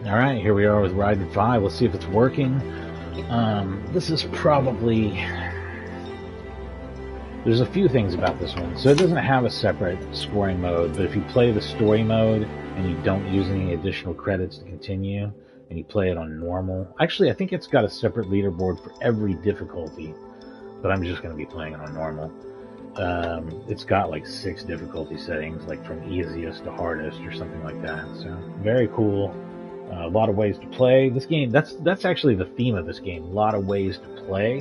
Alright, here we are with Raiden V. Let's see if it's working. This is probably... There's a few things about this one. So it doesn't have a separate scoring mode, but if you play the story mode and you don't use any additional credits to continue, and you play it on normal... Actually, I think it's got a separate leaderboard for every difficulty, but I'm just going to be playing it on normal. It's got like 6 difficulty settings, like from easiest to hardest or something like that. So, very cool. A lot of ways to play this game. That's actually the theme of this game. A lot of ways to play.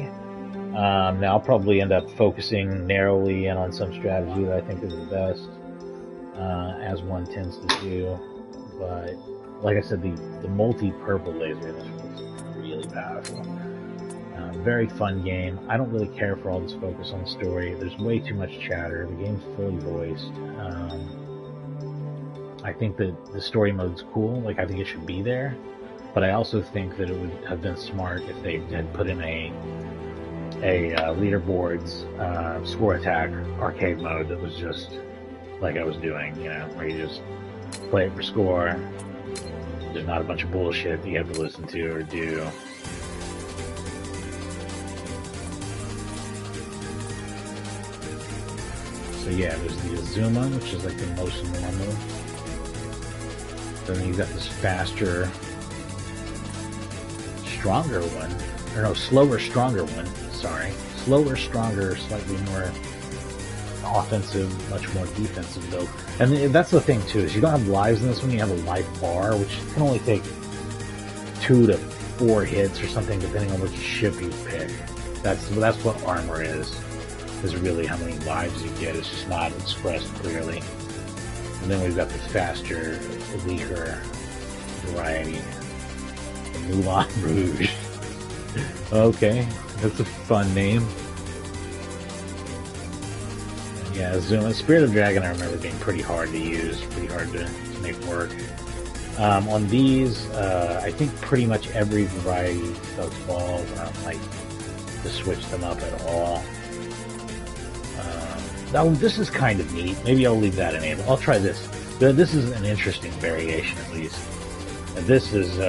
Now I'll probably end up focusing narrowly in on some strategy that I think is the best, as one tends to do. But like I said, the multi-purple laser in this one is really powerful. Very fun game. I don't really care for all this focus on the story. There's way too much chatter. The game's fully voiced. I think that the story mode's cool. Like, I think it should be there. But I also think that it would have been smart if they had put in a leaderboards score attack arcade mode that was just like I was doing, you know, where you just play it for score. There's not a bunch of bullshit that you have to listen to or do. So yeah, there's the Azuma, which is like the most normal. Then you've got this faster, stronger one. Or no, slower, stronger one. Sorry. Slower, stronger, slightly more offensive, much more defensive though. And that's the thing too, is you don't have lives in this one, you have a life bar, which can only take 2 to 4 hits or something, depending on which ship you pick. That's what armor is really how many lives you get. It's just not expressed clearly. And then we've got the faster, weaker variety. The Moulin Rouge. Okay, that's a fun name. And yeah, Zuma. Spirit of Dragon I remember being pretty hard to use, pretty hard to make work. On these, I think pretty much every variety does balls. I don't like to switch them up at all. Now, this is kind of neat. Maybe I'll leave that enabled. I'll try this. This is an interesting variation, at least. And this is,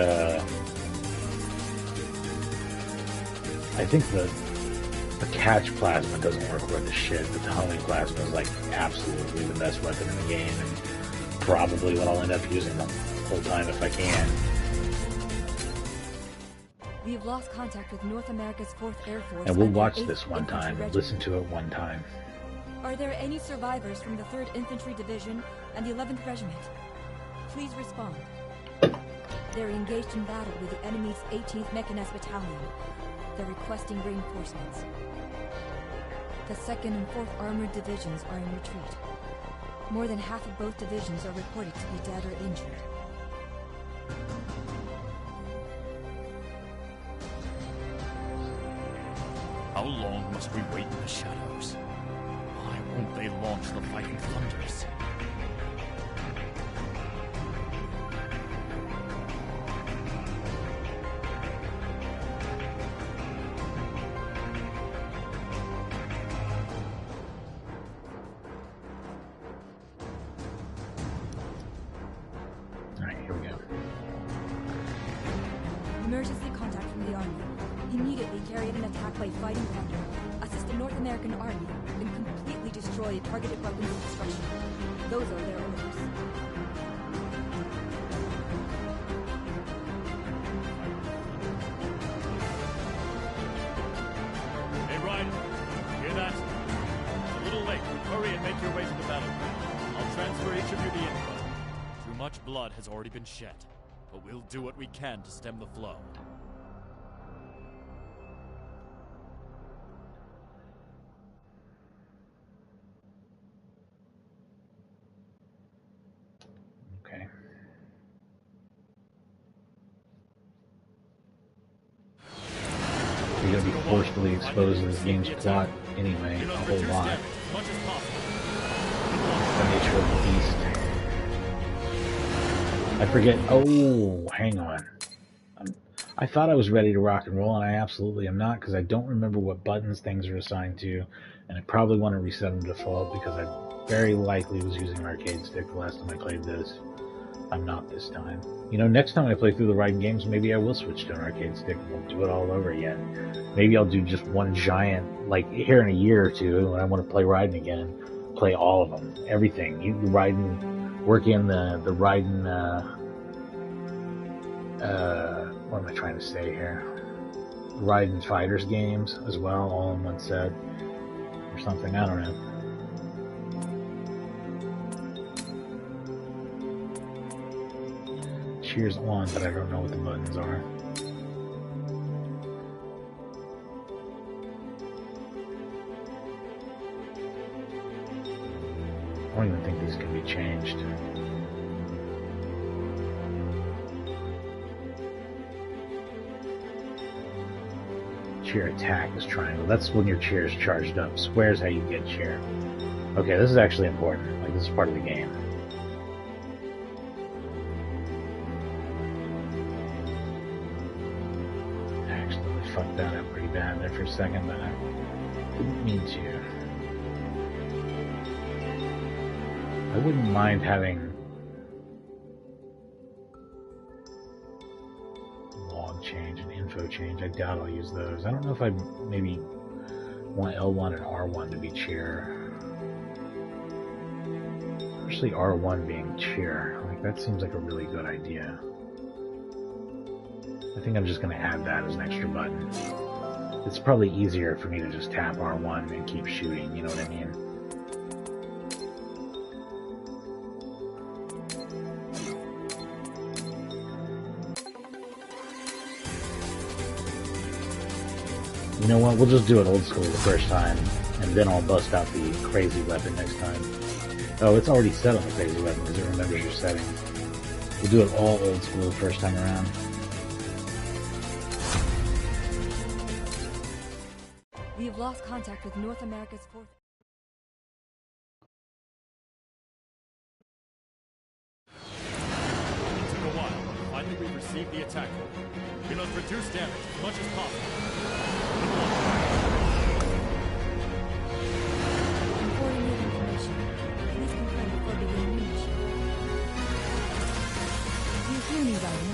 I think the catch plasma doesn't work worth a shit, but the homing plasma is, like, absolutely the best weapon in the game, and probably what I'll end up using the whole time if I can. We've lost contact with North America's 4th Air Force. And we'll watch this one time, listen to it one time. Are there any survivors from the 3rd Infantry Division and the 11th Regiment? Please respond. They're engaged in battle with the enemy's 18th Mechanized Battalion. They're requesting reinforcements. The 2nd and 4th Armored Divisions are in retreat. More than half of both divisions are reported to be dead or injured. How long must we wait in the shadows? Why won't they launch the fighting thunders? Alright, here we go. Emergency contact from the Army. Immediately carry out an attack by Fighting Thunder, assist the North American Army, and completely destroy targeted weapons of destruction. Those are their orders. Hey, Raiden, hear that? A little late. Hurry and make your way to the battlefield. I'll transfer each of you the info. Too much blood has already been shed, but we'll do what we can to stem the flow. Okay. You're going to be forcefully exposed to this game's plot anyway, a whole lot. The nature of the beast. I forget. Oh, hang on. I thought I was ready to rock and roll, and I absolutely am not, because I don't remember what buttons things are assigned to, and I probably want to reset them to default, because I very likely was using an arcade stick the last time I played this. I'm not this time. You know, next time I play through the Raiden games, maybe I will switch to an arcade stick and we'll do it all over again. Maybe I'll do just one giant, like here in a year or two, when I want to play Raiden again, play all of them, everything. Raiden, work in the Raiden, what am I trying to say here? Raiden Fighters games as well, all in one set, or something, I don't know. Cheers on, but I don't know what the buttons are. I don't even think these can be changed. Cheer attack is triangle. That's when your cheer is charged up. Square is how you get cheer. Okay, this is actually important. Like, this is part of the game. I accidentally fucked that up pretty bad there for a second, but I didn't mean to. I wouldn't mind having log change and info change. I doubt I'll use those. I don't know if I'd maybe want L1 and R1 to be cheer. Especially R1 being cheer. Like, that seems like a really good idea. I think I'm just going to add that as an extra button. It's probably easier for me to just tap R1 and keep shooting, you know what I mean? You know what, we'll just do it old school the first time, and then I'll bust out the crazy weapon next time. Oh, it's already set on the crazy weapon because it remembers your settings. We'll do it all old school the first time around. We have lost contact with North America's 4th. It took a while, but finally we received the attack order. We must reduce damage as much as possible. Reporting new information. Please confirm before beginning munition. Do you hear me, Raiden?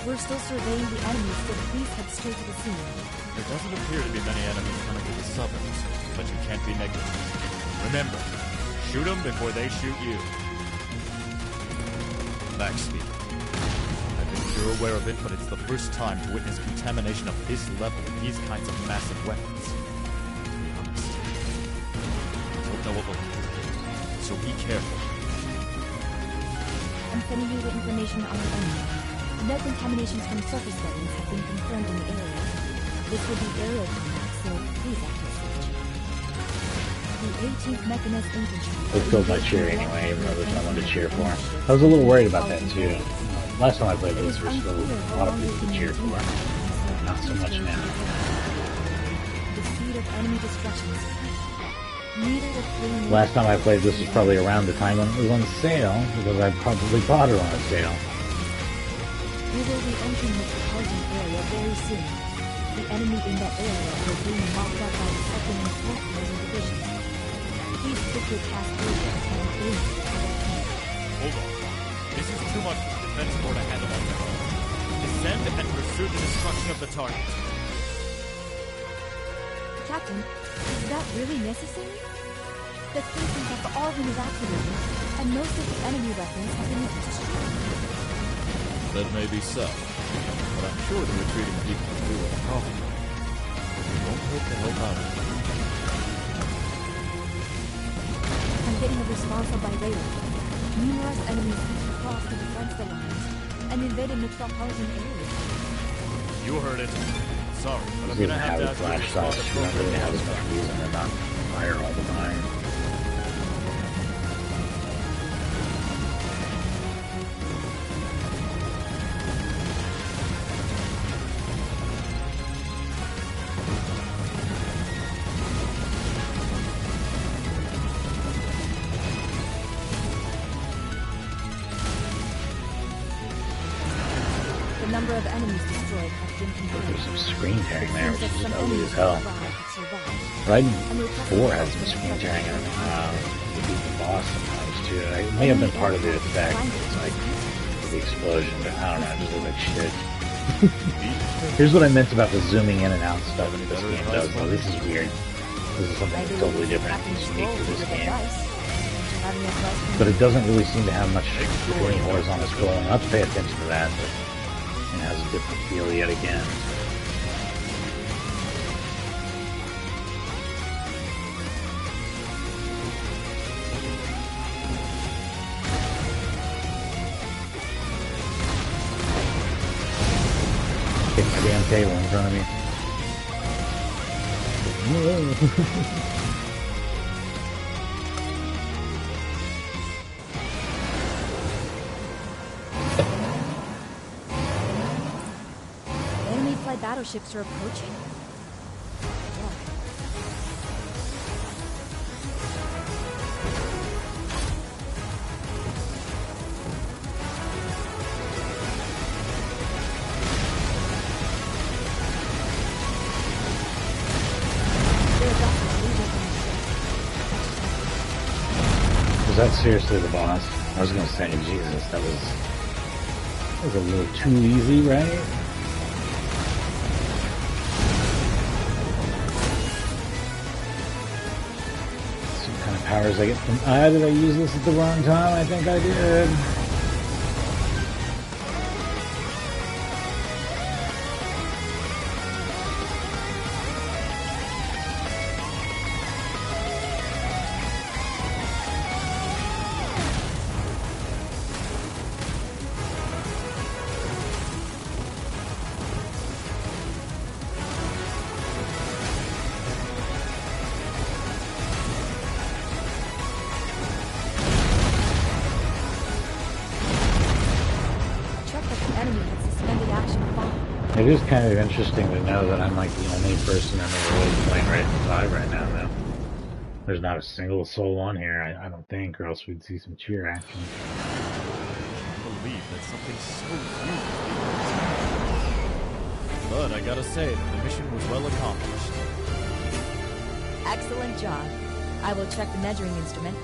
We're still surveying the enemies, so please head straight to the scene. There doesn't appear to be many enemies coming to the suburbs, but you can't be negligent. Remember, shoot them before they shoot you. Max speed. I think you're aware of it, but it's the first time to witness contamination of this level with these kinds of massive weapons. To be honest, I don't know what will happen, so be careful. I'm sending you the information on the enemy. No contaminations from surface weapons have been confirmed in the area. This will be aerial combat, so please active switch. The 18th Mechanized Infantry. It filled my cheer anyway, even though there's no one to cheer for. I was a little worried about that too. Last time I played this, there was still a lot of people to cheer for. Not so much now. The speed of enemy destruction. Neither the flame. Last time I played this was probably around the time when it was on sale, because I probably bought it on a sale. We will be entering the propulsion area very soon. The enemy in that area is being mopped up by the 2nd and 4th Marine divisions. Please quickly pass through them and aim for the other camp. Hold on. This is too much for the defense corps to handle on their own. Descend and pursue the destruction of the target. Captain, is that really necessary? The stations have all been evacuated, and most of the enemy weapons have been destroyed. That may be so, but I'm sure the retreating people will do what a problem. We won't hurt to help out. I'm getting a response by radar. Numerous enemies have crossed the defense lines and invaded metropolitan area. You heard it. Sorry, but I'm Didn't gonna have have to a ask flash you to respond size. You don't really have as appropriately. much reason to not fire all the time. The number of enemies destroyed has been confirmed. There's some screen tearing there, which Seems is that some ugly enemies as hell. have survived. Raiden 4 has some screen tearing in it. To beat the boss sometimes too. It may have been part of the effect. It's like the explosion, but I don't know, it just looks like shit. Here's what I meant about the zooming in and out stuff that this game does. Well, this is weird. This is something totally different and unique to this game. But it doesn't really seem to have much between horizontal scrolling. I'll have to pay attention to that, but it has a different feel yet again. Hit my damn table in front of me. Enemy flight battleships are approaching. Was that seriously the boss? I was gonna say, Jesus, that was a little too easy, right? Some kind of powers I get from did I use this at the wrong time? I think I did. It is kind of interesting to know that I'm like the only person in the world playing Raiden 5 right now, though. There's not a single soul on here, I don't think, or else we'd see some cheer action. I can't believe that something so huge. But I gotta say that the mission was well accomplished. Excellent job. I will check the measuring instrument.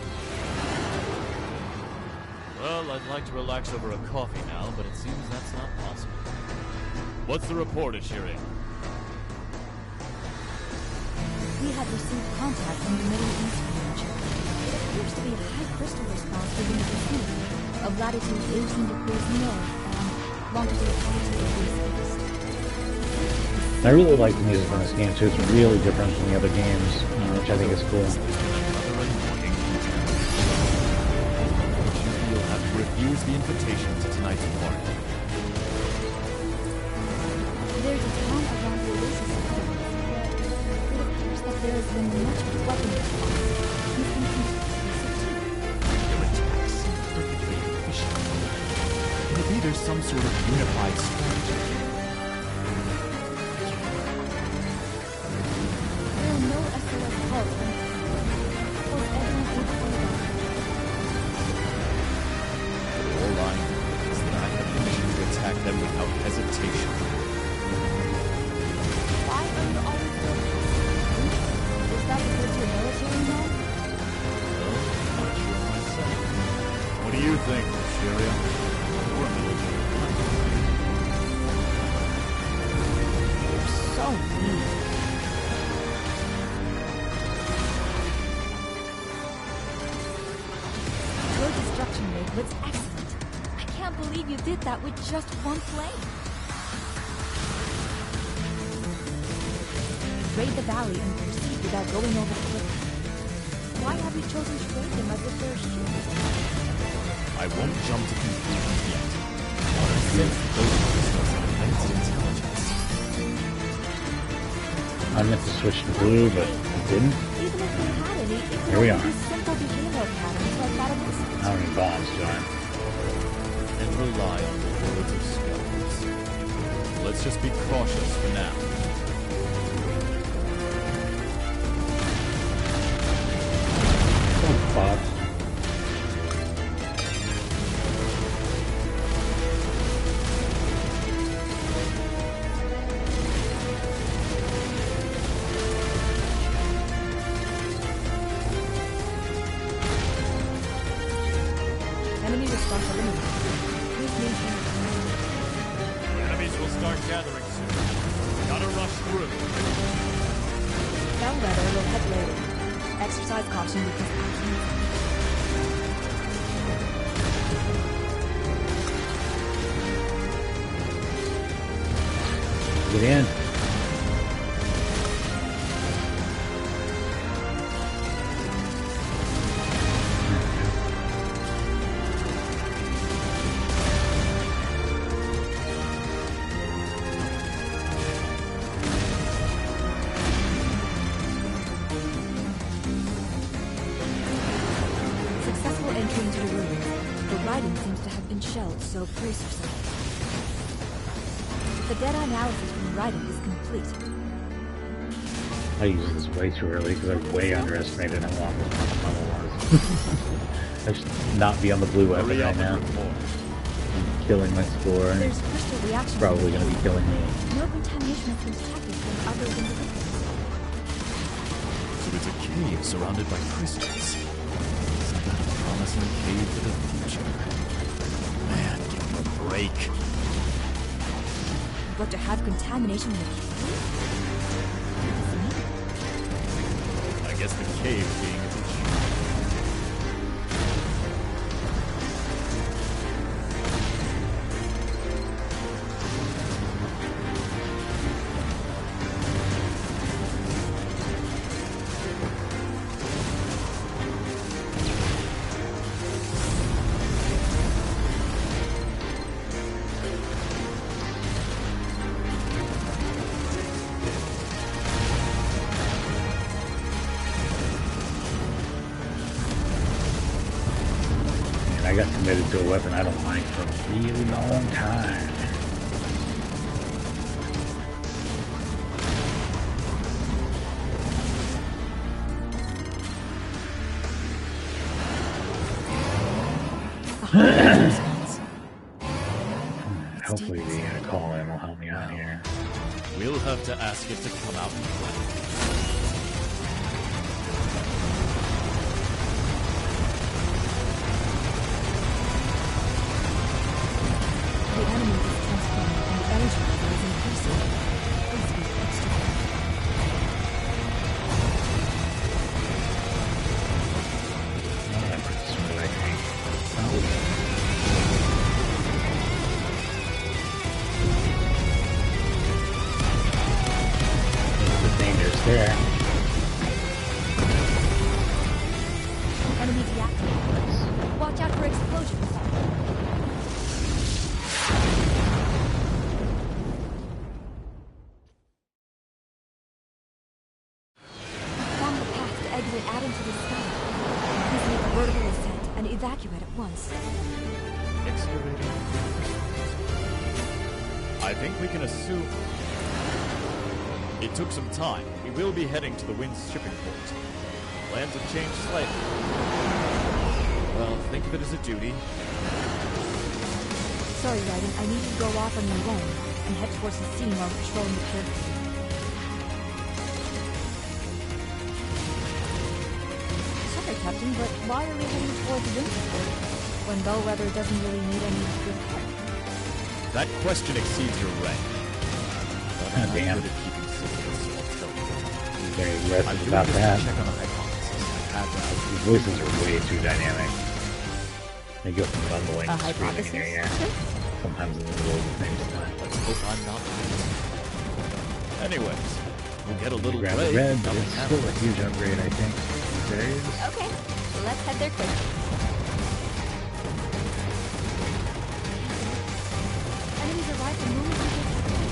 Well, I'd like to relax over a coffee now, but it seems that's not possible. What's the report, Ishiri? We have received contact from the Middle East region. It appears to be a high crystal response within the Pacific, of latitude 18 degrees north and longitude 22 degrees east. I really like the music on this game too. It's really different from the other games, which I think is cool. You'll have to refuse the invitation to tonight's party. There's a town around the oasis of Paris, but it appears that there has been much weapon response. Your attacks seem perfectly efficient. Maybe there's some sort of unified strategy. There are no SOS calls from the was everyone able to evacuate? All I know is that I have permission to attack them without hesitation. Why are you always doing this? Is that because you're military now? Well, I'm not sure myself. What do you think, Syria? You're a military pilot. You're so mean. Your destruction rate was excellent. I can't believe you did that with just one plane. Raid the valley and proceed without going over the cliff. Why have you chosen to raid them as if they're humans? I won't jump to conclusions yet. But I sense that those crystals have immense intelligence. I meant to switch to blue, but I didn't. Even if we had any, it Here we would are. be simple behavioral patterns like that of this. How many bombs do I? And rely on the words of skeletons. Let's just be cautious for now. Oh, Bob. Enemy response eliminated. Please maintain start gathering soon. Gotta rush through. Bellwether will head later. Exercise caution because accidents. Get in. Successful entry into the ruins. The Raiden seems to have been shelled, so brace yourself. The data analysis from Raiden is complete. I used this way too early because I way underestimated how long this fucking level was. I should not be on the blue weapon right now. I'm killing my score. There's crystal reaction. Probably going to be killing me. No contamination has been detected from other individuals. So it's a cave surrounded by crystals. Isn't that a promising cave for the future? Man, give me a break. But to have contamination in the cave? I guess the cave being its issue. I got committed to a weapon I don't like for a really long time. Hopefully the call-in will help me out here. We'll have to ask it to come out and play. The enemy is transforming and the energy level is increasing. Please be extra careful. That puts me right here. The danger's there. Enemy deactivated. Watch out for explosions. Found the path to exit out into the sky. Please make a vertical ascent and evacuate at once. Excavating. I think we can assume... It took some time. We will be heading to the Wind's shipping port. Plans have changed slightly. Well, think of it as a duty. Sorry, Raiden, I need you to go off on your own and head towards the scene while patrolling the pier. Sorry, Captain, but why are we heading towards the Winterport when Bellwether doesn't really need any good help? That question exceeds your rank. But I'm damn. good at keeping secrets, so I'll tell you. He's very I'm aggressive doing about this that. to check on a hypothesis I had when I was His voices are way too dynamic. They go from mumbling A to screaming in your ear. hypothesis? Sometimes in the middle of the same time. Let's hope I'm not right. Anyways, we'll get a little Grab break. the red, but nothing it's happens. still a huge upgrade, I think. These days. Okay, let's head there quick. Enemies arrive the moment we get there.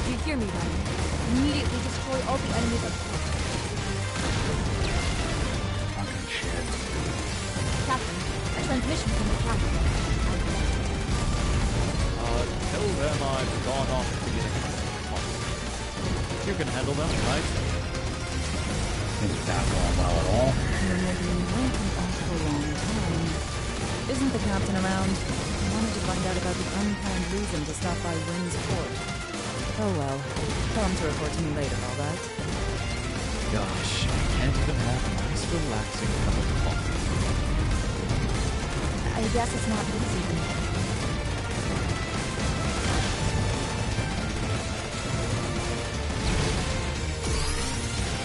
Do you hear me, Raiden? Immediately destroy all the enemies at once. Fucking shit. Captain, a transmission from the captain. Tell them I've gone off to get a pump. You can handle them, right? It's not going well at all. You're making ranking off for a long time. Isn't the captain around? I wanted to find out about the unplanned reason to stop by Wynn's port. Oh well. Tell him to report to me later, all right? Gosh, I can't even have a nice relaxing cup of coffee. I guess it's not easy.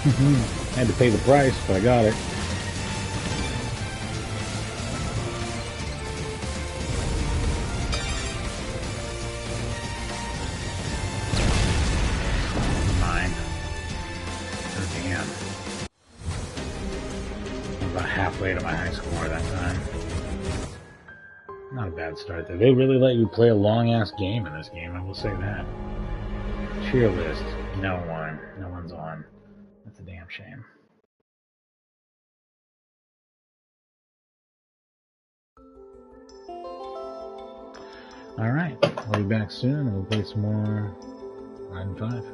I had to pay the price, but I got it. Mine. Oh, damn. I'm about halfway to my high score that time. Not a bad start though. They really let you play a long-ass game in this game, I will say that. Cheer list. No one. No one's on. That's a damn shame. Alright, I'll be back soon and we'll play some more Raiden 5.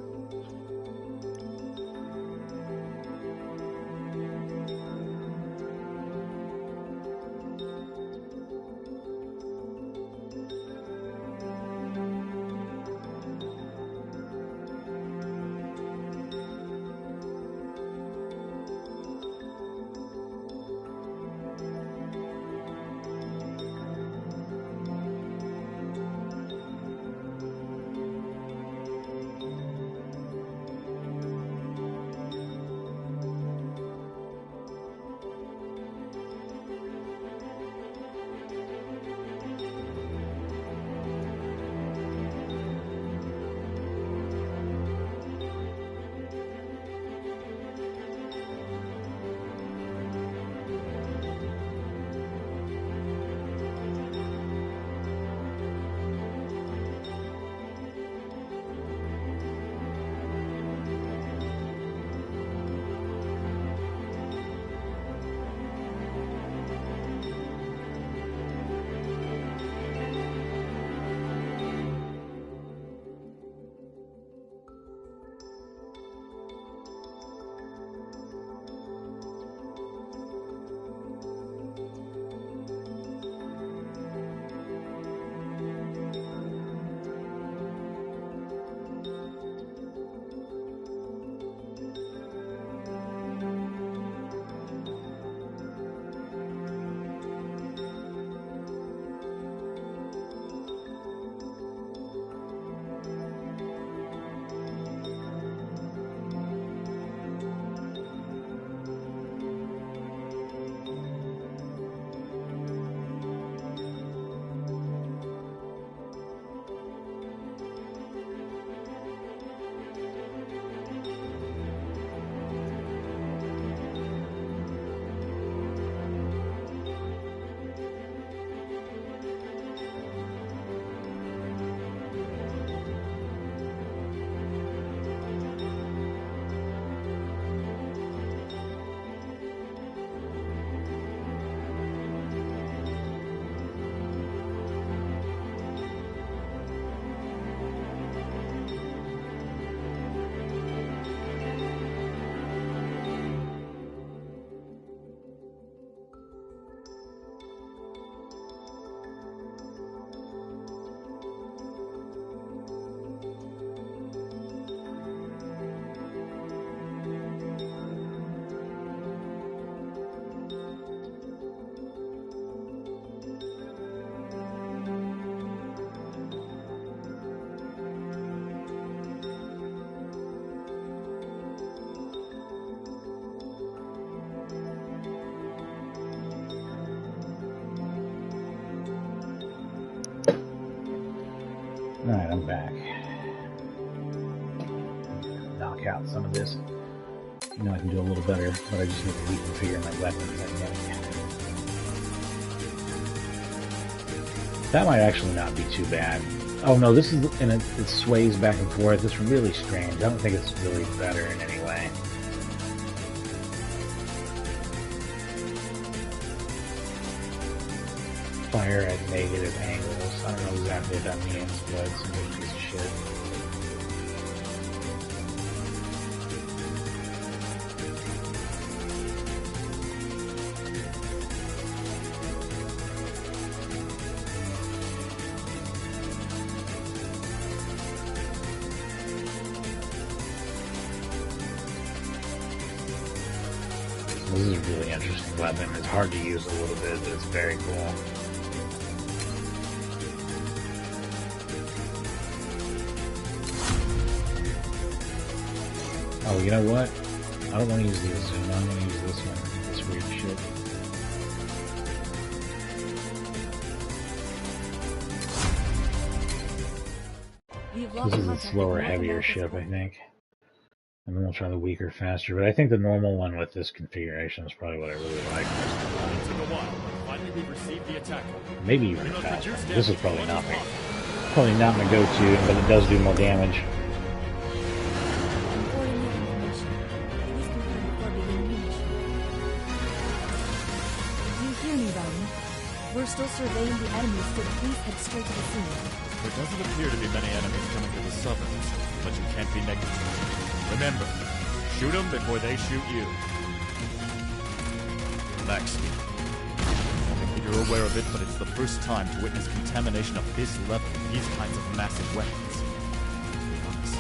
Alright, I'm back. Knock out some of this. You know I can do a little better, but I just need to reconfigure my weapons, I think. That might actually not be too bad. Oh no, this is, and it sways back and forth. It's really strange. I don't think it's really better in any way. Fire at negative angles. I don't know exactly what that means, but it's a big piece of shit. This is a really interesting weapon. It's hard to use a little bit, but it's very cool. Oh, you know what? I don't want to use the Azuma. I'm going to use this one. This weird shit. This is a slower, heavier ship, I think. And then we'll try the weaker, faster. But I think the normal one with this configuration is probably what I really like. It took a while, but finally we received the attack. Maybe even faster. This is probably not my go-to, but it does do more damage. You hear me, Raiden? We're still surveying the enemies, so please head straight to the scene. There doesn't appear to be many enemies coming to the suburbs, but you can't be negative. Remember, shoot them before they shoot you. Next. I think that you're aware of it, but it's the first time to witness contamination of this level with these kinds of massive weapons. Be honest.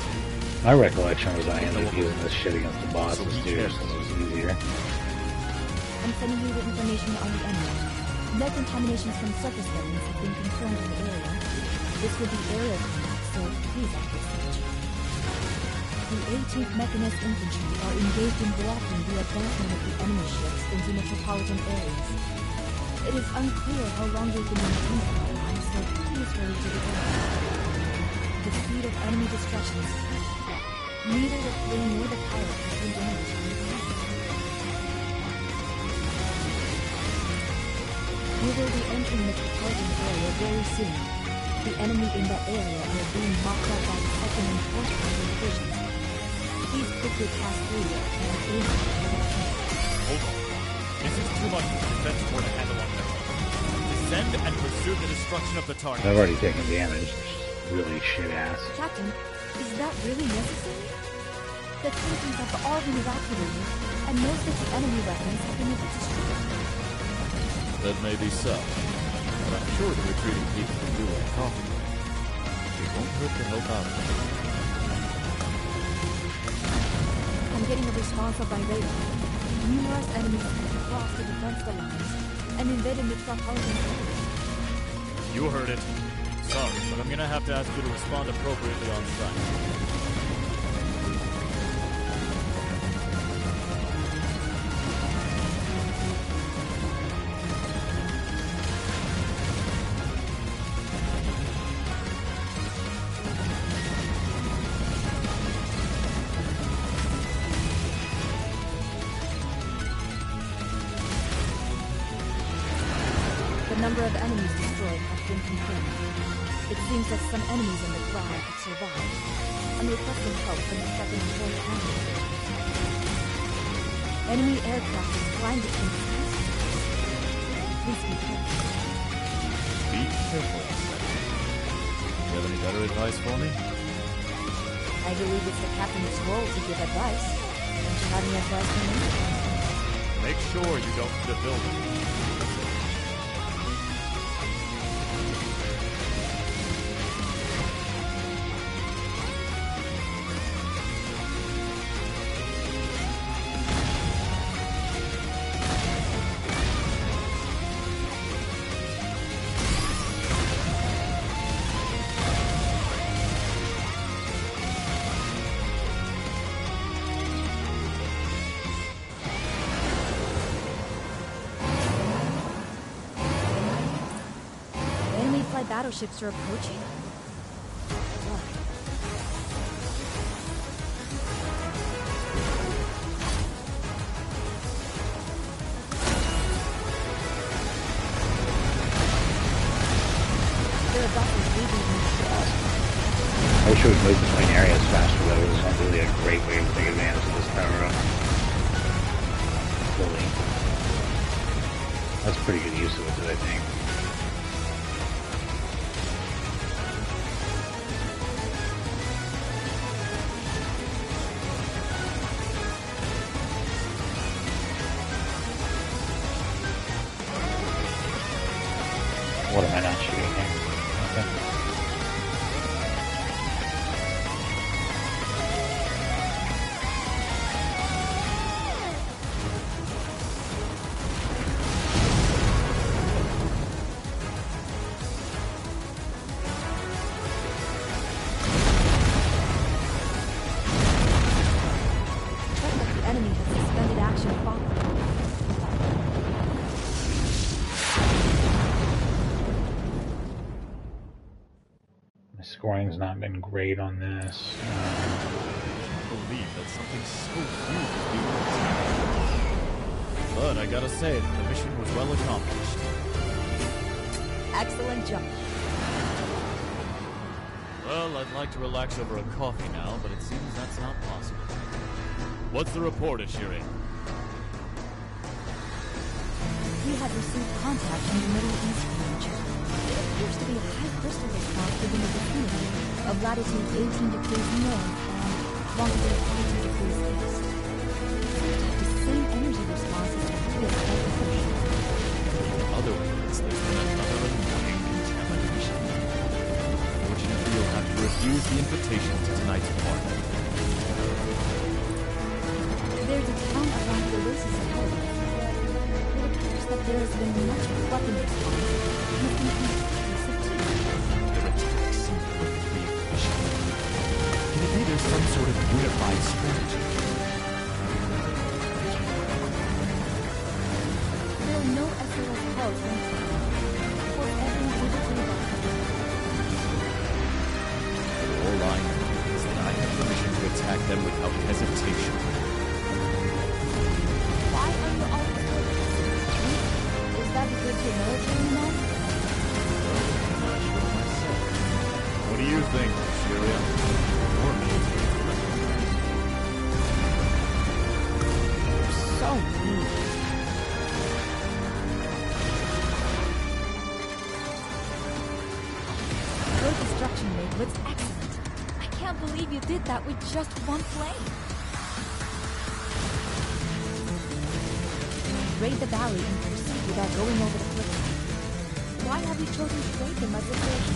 My recollection was I ended up using this shit against the bosses too, so it was easier. I'm sending you the information on the enemy. No contaminations from surface weapons have been confirmed in the area. This would be area combat, so please activate search. The 18th Mechanist Infantry are engaged in blocking the advancement of the enemy ships into metropolitan areas. It is unclear how long they can maintain the line, so please hurry to the area. The speed of enemy destruction is high. Neither the plane nor the pilot has been damaged in the past. We will be entering the metropolitan area very soon. The enemy in that area are being mocked up by the 2nd and 4th Army divisions. Please quickly pass through and aim for the enemy. Hold on. This is too much for the defense corps to handle on their own. Descend and pursue the destruction of the target. I've already taken damage. Really shit ass. Captain, is that really necessary? The Titans have all been evacuated, and most of the enemy weapons have been destroyed. That may be so, but I'm sure the retreating people can do what a coffee break. It won't hurt to help out. I'm getting a response of my radar. Numerous enemies have crossed the defense lines and invaded metropolitan areas. You heard it. Sorry, but I'm gonna have to ask you to respond appropriately on site. The number of enemies destroyed has been confirmed. It seems that some enemies in the ground have survived. I'm requesting help from the 2nd and 4th Army. Enemy aircraft is flying between the skies. Please be careful. Be careful. Do you have any better advice for me? I believe it's the captain's role to give advice. Don't you have any advice for me? Make sure you don't hit a building. Battleships are approaching. Why? There are vessels leaving from the ship. I wish we would move between areas faster, though. It was not really a great way to take advantage of this power-up. Fully. That's pretty good use of it, I think. What am I not shooting here? Okay. Scoring's not been great on this. I can't believe that something so huge is being attacked. But I gotta say, the mission was well accomplished. Excellent job. Well, I'd like to relax over a coffee now, but it seems that's not possible. What's the report, Ashiri? We have received contact from the Middle East range. It appears to be a high crystal response within the vicinity of latitude 18 degrees north and longitude 22 degrees east. The same energy response as the previous position. In other words, there's been another annoying contamination. Unfortunately, you'll have to refuse the invitation to tonight's party. There's a town around the oasis of Hell. It appears that there has been much weapon response within the explosive too. Their attacks seem perfectly efficient. Can it be there's some sort of unified strategy? There are no SOS calls from the town. For everyone able to evacuate. All I know is that I have permission to attack them without hesitation. Why are you always so passive? Is that because you're military men? Well, I'm not sure myself. What do you think, Syria? Or military? You're so mean. Your destruction rate was excellent. I can't believe you did that with just one plane. Raid the valley and proceed without going over the cliff. Why have you chosen to raid them as a first?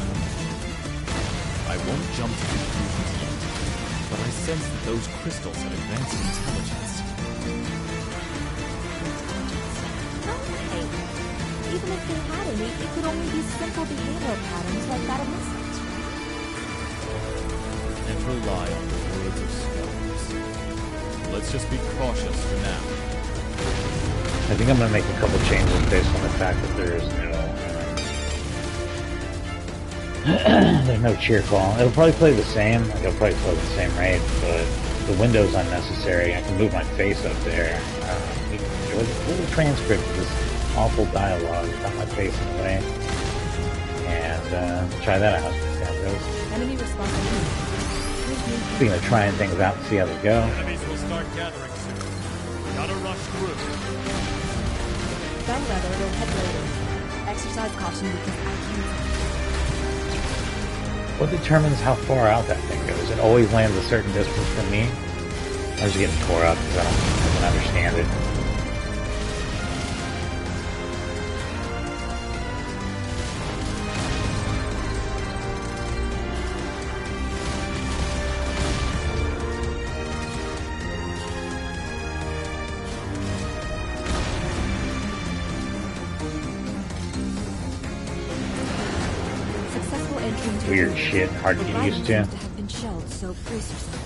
I won't jump to conclusions yet, but I sense that those crystals have advanced intelligence. No way. Even if they had any, it could only be simple behavioral patterns like that of insects. And rely on the words of scholars. Let's just be cautious for now. I think I'm going to make a couple changes based on the fact that there's no cheer call. It'll probably play the same. Like, it'll probably play the same rate, but the window's unnecessary. I can move my face up there. There was a little transcript of this awful dialogue without my face in the way. And try that out. See how it goes. Enemy response. Speaking of trying things out and see how they go. Enemies will start gathering soon. Gotta rush through. Bellwether will head later. Exercise caution because I can't. What determines how far out that thing goes? It always lands a certain distance from me. I was getting tore up because I don't understand it. Weird shit, hard to get used to. Have been shelled, so brace yourself.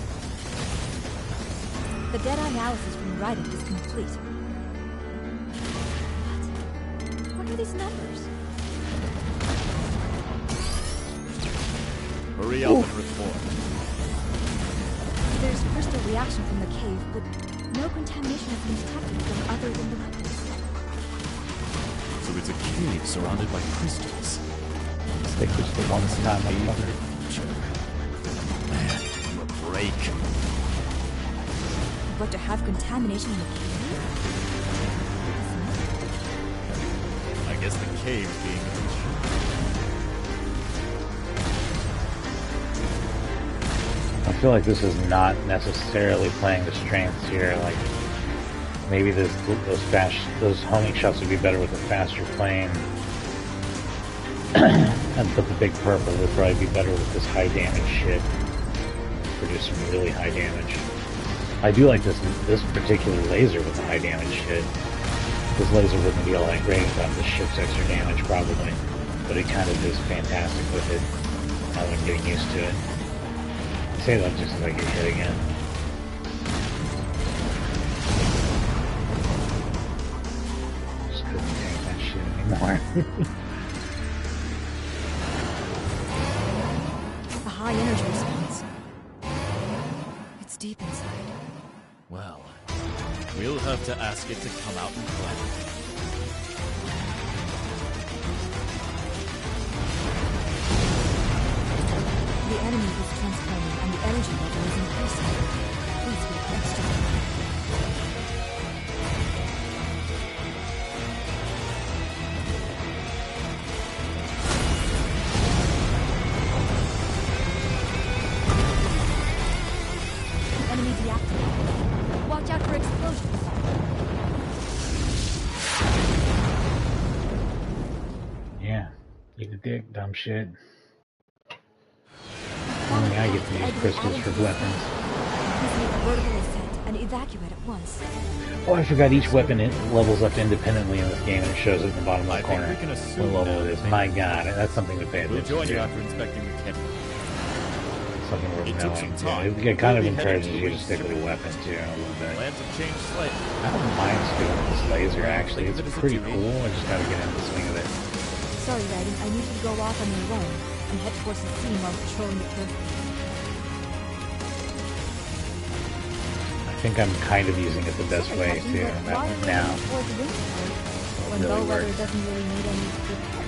The data analysis from Raiden is complete. What are these numbers? Hurry up and report. There's crystal reaction from the cave, but no contamination has been detected from other than the weapons. So it's a cave surrounded by crystals. Stick crystal one time, motherfucker. Man, give him a break. But to have contamination in the cave? I guess the cave being I feel like this is not necessarily playing the strengths here. Like maybe those homing shots would be better with a faster plane. But the big purple would probably be better with this high damage shit. Produce some really high damage. I do like this particular laser with the high damage shit. This laser wouldn't be all that great without the ship's extra damage probably. But it kind of is fantastic with it. Now that I'm getting used to it. I say that just as I get hit again. Just couldn't take that shit anymore. energy response. It's deep inside. Well, we'll have to ask it to come out and play. The enemy is transforming and the energy level is increasing. Please be extra. The enemy deactivated. Watch out for explosions. Yeah, eat a dick, dumb shit. Only I get to use crystals for weapons. Please make a vertical ascent and evacuate at once. Oh, I forgot each weapon levels up independently in this game, and it shows it in the bottom I left think corner we can assume what level now it is. that My God, that's something to pay We'll attention join you to. after inspecting the kit. Something worth It took knowing. some time. Yeah, it kind of We'll be heading encourages to you to the stick with a ship. weapon too a little bit. Plans have changed slightly. I don't mind sticking with this laser actually. Think of It's it as a pretty duty. cool. I just gotta get into the swing of it. Sorry, Raiden, I need you to go off on your own and head towards the scene while patrolling the carefully. I think I'm kind of using it the best Sorry, way Captain, too. but That why one are we now. heading towards the winter port when Really bellwether works. doesn't really need any good help?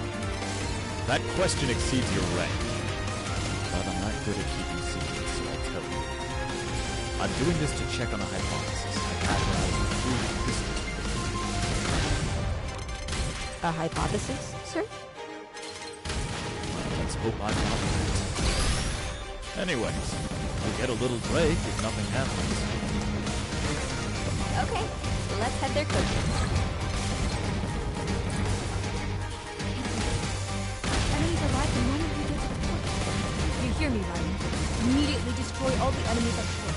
That question exceeds your rank. But I'm not good at keeping secrets, so I'll tell you. I'm doing this to check on a hypothesis I had when I was recruiting pistols. A hypothesis, sir? Let's hope I'm not right. Anyways, we'll get a little break if nothing happens. Okay, let's head there quickly. Enemies arrive the moment we get to the port. You hear me, Raiden? Immediately destroy all the enemies at port.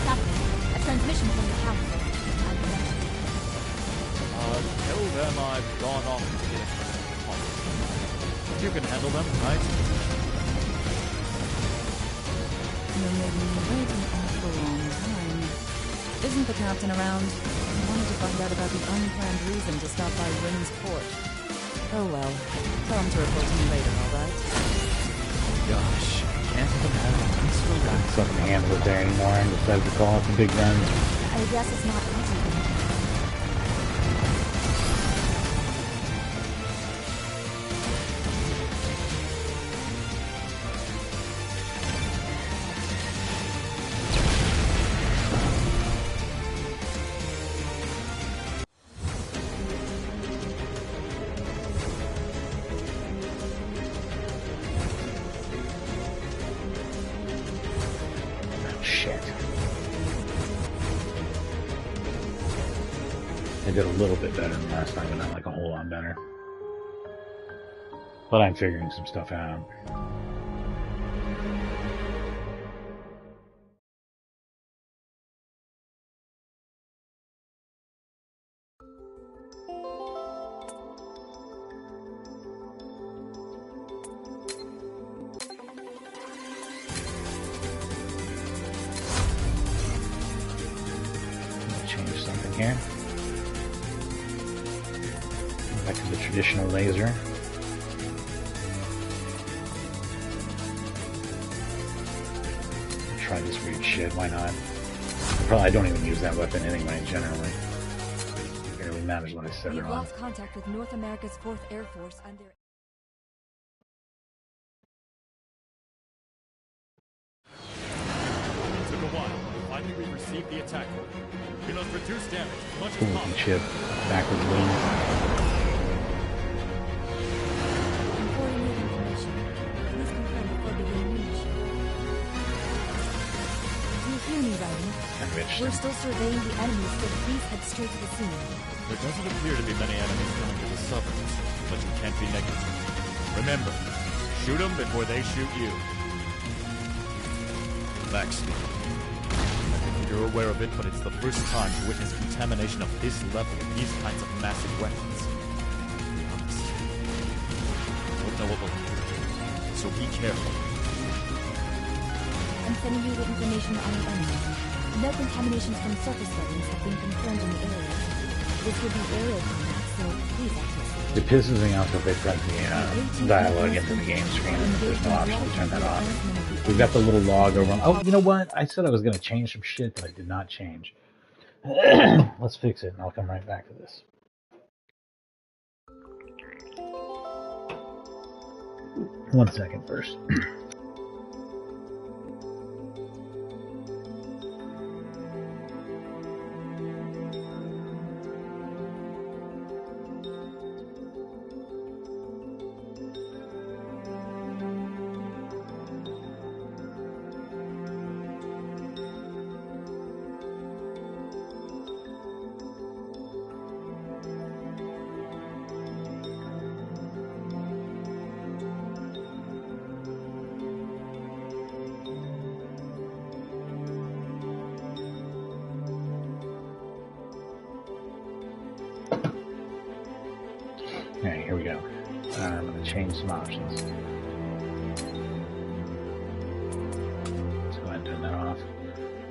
Captain, a transmission from the council. I'm connected. Tell them I've gone off to get a call. You can handle them, right? You're making me wait an awful long time. Isn't the captain around? I wanted to find out about the unplanned reason to stop by Wynn's Port. Oh well. Tell him to report to me later, alright? Gosh, can't even have a peaceful So I can handle it there anymore and decide to call out the big guns. I guess it's not easy. Shit. I did a little bit better than last time, but not like a whole lot better. But I'm figuring some stuff out. Change something here. Back to the traditional laser. Try this weird shit, why not? Probably I don't even use that weapon anyway, generally. It barely matters what I set We've it on. lost contact with North America's 4th Air Force and their... It took a while, but finally we received the attack order. We must reduce damage as much Cool as looking possible. chip. Backwards wings. I'm forwarding you information. Please confirm before beginning your mission. Do you hear me, Raiden? Enriched. We're still surveying the enemies, so please head straight to the scene. There doesn't appear to be many enemies coming to the suburbs, but you can't be negative. Remember, shoot them before they shoot you. Backstep. I think you're aware of it, but it's the first time to witness contamination of this level with these kinds of massive weapons. To be honest, I don't know what will happen, so be careful. I'm sending you the information on the enemies. No contaminations from surface weapons have been confirmed in the area. This would be aerial combat, so please access it. It pisses me off that they print the dialogue into the game screen and there's no option to turn that off. We've got the little log over on... Oh, you know what? I said I was going to change some shit that I did not change. Let's fix it and I'll come right back to this. One second first. Okay, here we go. I'm going to change some options. Let's go ahead and turn that off.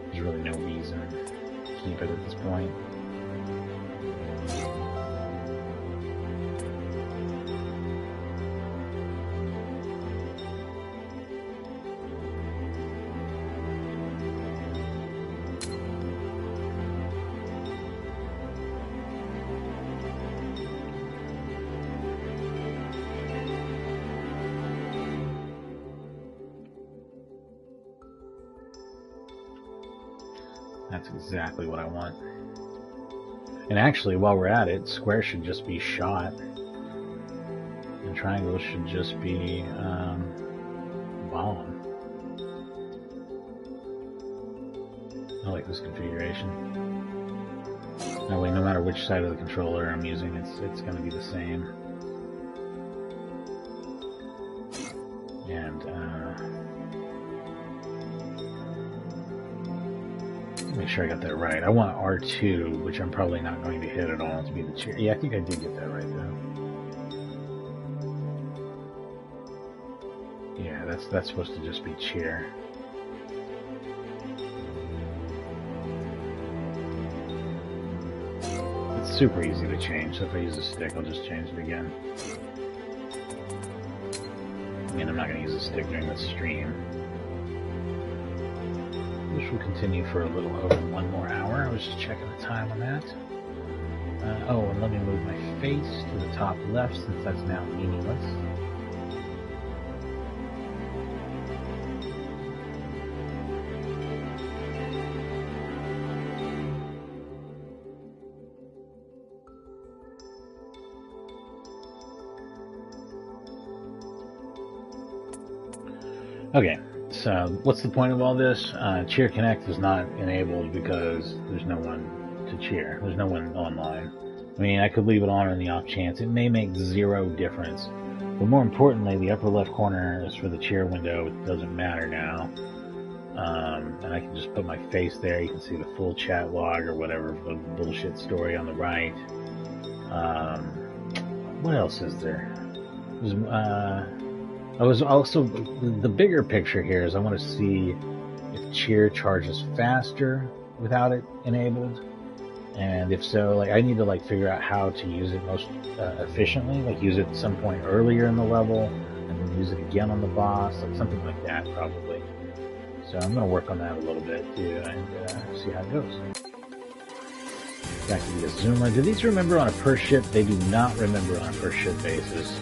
There's really no reason to keep it at this point. That's exactly what I want. And actually, while we're at it, square should just be shot. And triangle should just be bomb. I like this configuration. That way, no matter which side of the controller I'm using, it's going to be the same. And make sure I got that right. I want R2, which I'm probably not going to hit at all, to be the chair. Yeah, I think I did get that right, though. Yeah, that's supposed to just be chair. It's super easy to change, so if I use a stick, I'll just change it again. I mean, I'm not going to use a stick during the stream. This will continue for a little over 1 more hour. I was just checking the time on that. Oh, and let me move my face to the top left since that's now meaningless. Okay. So, what's the point of all this? Cheer Connect is not enabled because there's no one to cheer. There's no one online. I mean, I could leave it on in the off chance. It may make 0 difference. But more importantly, the upper left corner is for the cheer window. It doesn't matter now. And I can just put my face there. You can see the full chat log or whatever bullshit story on the right. What else is there? I was also, the bigger picture here is I want to see if cheer charges faster without it enabled, and if so, like I need to like figure out how to use it most efficiently, like use it at some point earlier in the level and then use it again on the boss, like something like that probably. So I'm going to work on that a little bit too and see how it goes. Back to the zoomer. Do these remember on a per ship? They do not remember on a per ship basis.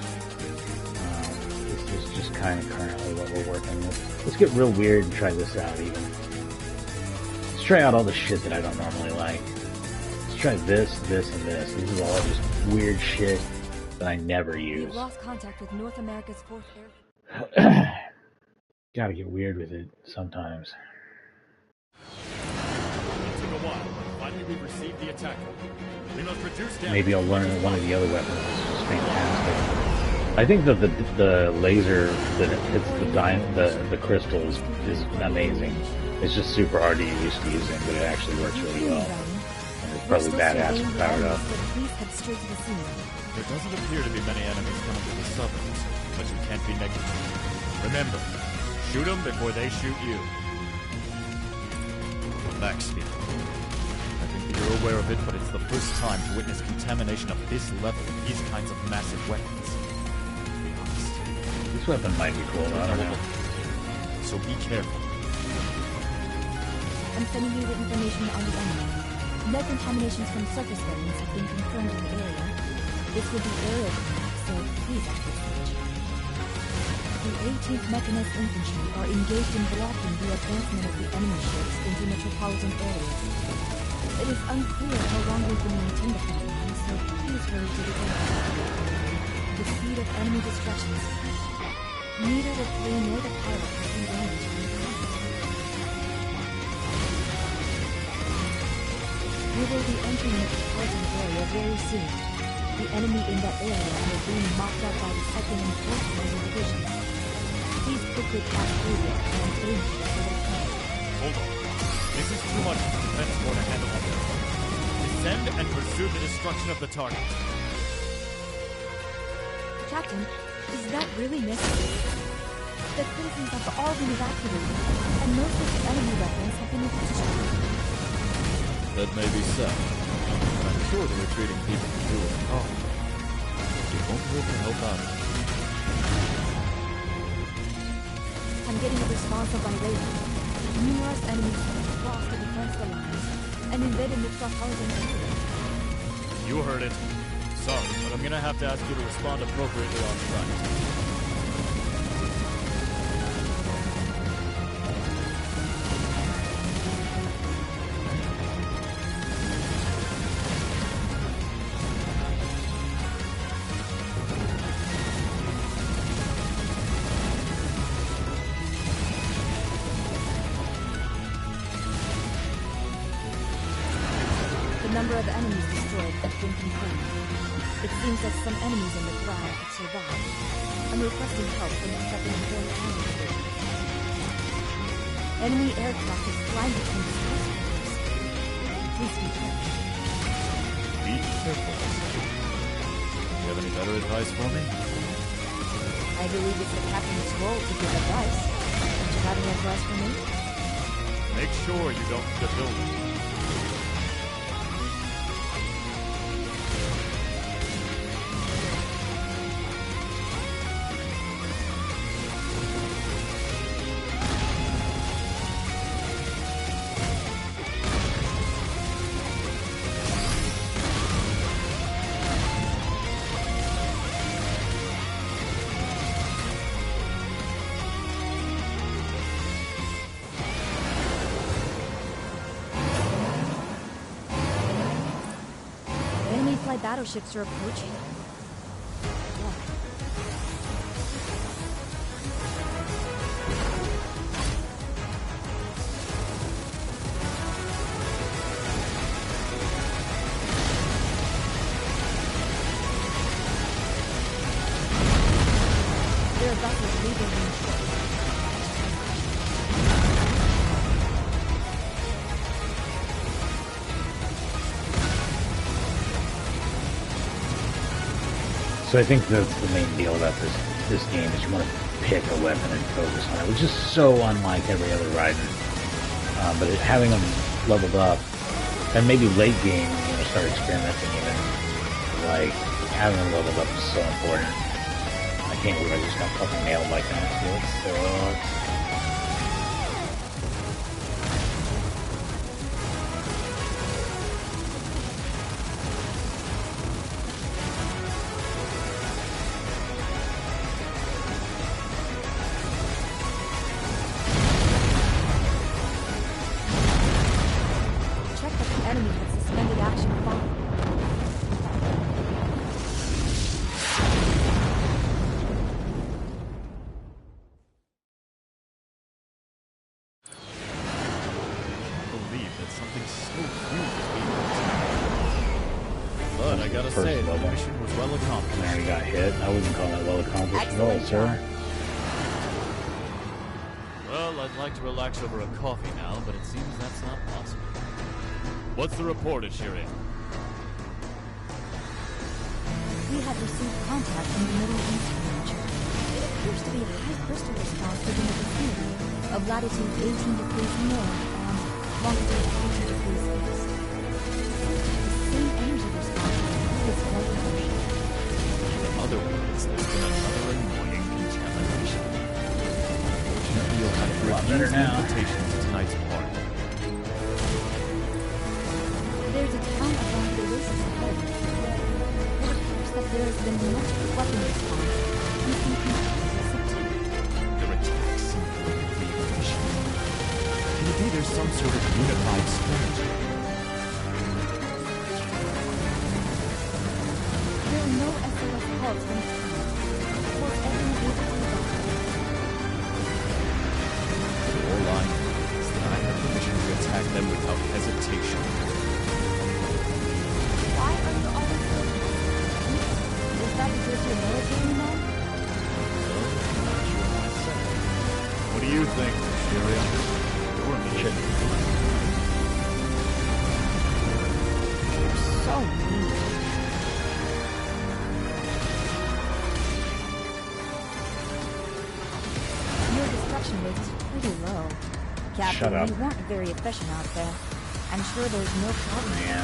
Kind of currently what we're working with. Let's get real weird and try this out even. Let's try out all the shit that I don't normally like. Let's try this, this, and this. This is all just weird shit that I never use. You've lost contact with North America's 4th Air. Gotta get weird with it sometimes. It took a while, but finally we received the attack. We must reduce damage. Maybe I'll learn one of the other weapons. It's just fantastic. I think that the laser that hits the crystals is amazing. It's just super hard to get used to using, but it actually works really well. And it's probably badass and powered up. There doesn't appear to be many enemies coming to the suburbs, but you can't be negative. Remember, shoot them before they shoot you. Relax, Steve. I think you're aware of it, but it's the first time to witness contamination of this level with these kinds of massive weapons. To be honest. This weapon might be cool, though. I don't know. So be careful. I'm sending you the information on the enemy. No contaminations from surface variants have been confirmed in the area. This would be aerial combat, so please active search. The 18th Mechanized Infantry are engaged in blocking the advancement of the enemy ships into metropolitan areas. It is unclear how long we can maintain the front line, so please hurry to the area. The speed of enemy destruction is high. Neither the plane nor the pilot has been damaged from the combat. We will be entering the metropolitan area very soon. The enemy in that area are being mopped up by the 2nd and 4th Laser Divisions. Please quickly pass through it and aim for the further front. Hold on. This is too much for the defense corps to handle on their own. Descend and pursue the destruction of the target. Captain, is that really necessary? The citizens have all been evacuated, and most of the enemy weapons have been destroyed. That may be so, but I'm sure the retreating people can do it at home. It won't hurt to help out. I'm getting a response on my radar. Numerous enemies have crossed the defensive lines and invaded metropolitan area. You heard it. Sorry, but I'm gonna have to ask you to respond appropriately on site. The number of enemies destroyed has been confirmed. It seems that some enemies in the ground have survived. I'm requesting help from the 2nd and 4th Army Division. Enemy aircraft is flying between the skyscrapers. Please be careful. Be careful. Do you have any better advice for me? I believe it's the captain's role to give advice. Don't you have any advice for me? Make sure you don't hit the building. Battleships are approaching. There are vessels leaving in shore. So I think that's the main deal about this game is you want to pick a weapon and focus on it, which is so unlike every other Raiden. But having them leveled up, and maybe late game, start experimenting even, like, having them leveled up is so important. I can't believe I just got fucking nailed like that. So it sucks. Sir. Well, I'd like to relax over a coffee now, but it seems that's not possible. What's the report at Shirin? We have received contact from the Middle East region. It appears to be a high crystal response within the vicinity of latitude 18 degrees north and longitude 50 degrees east. same energy response as the previous blood potion. In other words, there's been another annoying contamination. Unfortunately, you'll have to A lot better refuse the now. invitation to tonight's party. There's a town around the oasis ahead. It appears that there has been much weapon response. You can Their attacks seem perfectly efficient. Can it be there's some sort of unified strategy? There are no SOS calls from the town. Was everyone able to evacuate? All I know is that I have permission to attack them without hesitation. Why are you always so passive? Is that because you're military now? Well, I'm not sure myself. What do you think, Syria? You're a mission. You're so mean. Your destruction rate is pretty low. Captain, Shut up. you weren't very efficient out there. I'm sure there's no problem. Yeah.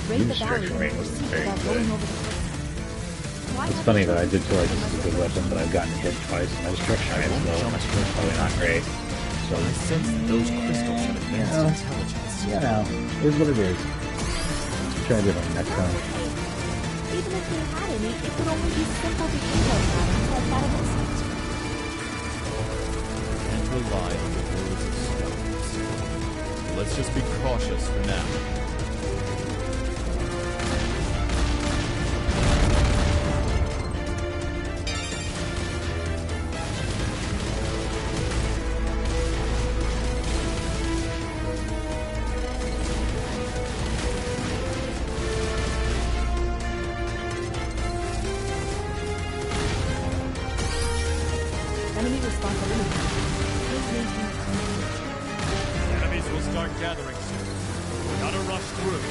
Raid Your the valley destruction and rate wasn't proceed very without good. going over the coastline. Why It's haven't funny you that I did feel like used this is a the good weapon, but I've gotten hit twice. My destruction rate is low. My skill's probably not great. So, I sense that those crystals have advanced Yeah. intelligence. you know, it is what it is. Try to do it next time. Even if they had any, it would only be simple behavioral patterns like that of insects. Can't rely on the words of stones. Let's just be cautious for now. Enemy response eliminated. Please maintain contact. Enemies will start gathering soon. We gotta rush through.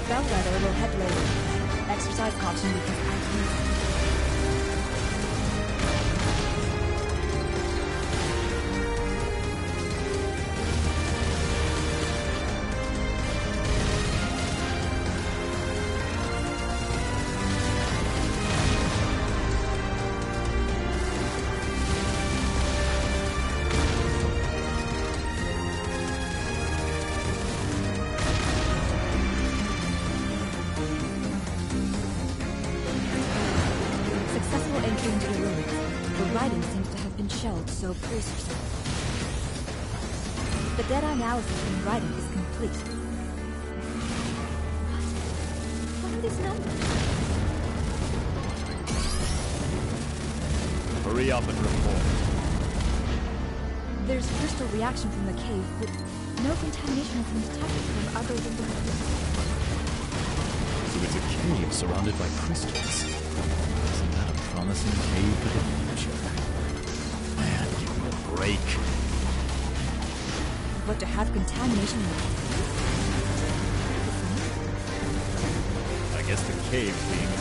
Bellwether will head later. Exercise caution because I can. Successful entry into the ruins. The Raiden seems to have been shelled, so brace yourself. The dead analysis from Raiden is complete. What are these numbers? Hurry up and report. There's crystal reaction from the cave, but no contamination has been detected from other than the So it's a cave surrounded by crystals. Isn't that a promising cave for the future? Man, give me a break. But to have contamination in the I guess the cave being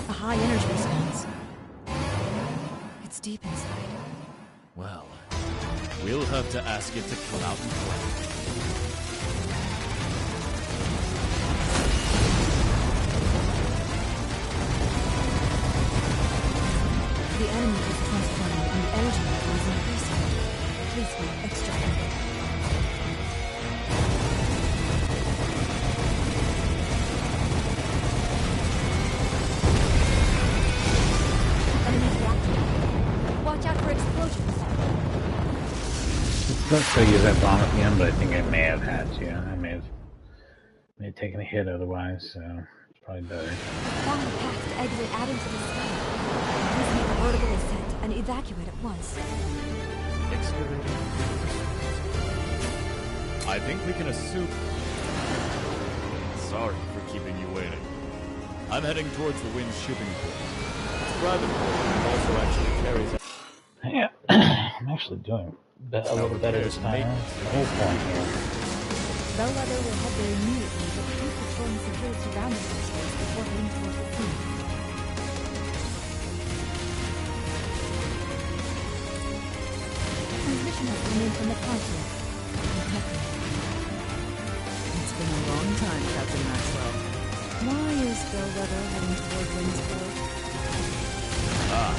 a high energy response. It's deep inside. well, we'll have to ask it to come out and play. The enemy is transforming and the energy level is increasing. Please be extra careful. Enemy reacting. Watch out for explosions. not going to use that bomb at the end, but I think I may have had to. I may have taken a hit otherwise, so it's probably better. Found a path to exit out into the sky. Please make a vertical ascent and evacuate at once. Excavating. I think we can assume... Sorry for keeping you waiting. I'm heading towards the Wind's shipping port. It's private port, and also actually carries... Yeah, I'm actually doing a little better this time. The whole point here. Bellwether will head there immediately, but please perform secure surrounding controls before heading towards the scene. Transmission has come in from the console. It's been a long time, Captain Maxwell. Why is Bellwether heading toward Windsport? Ah,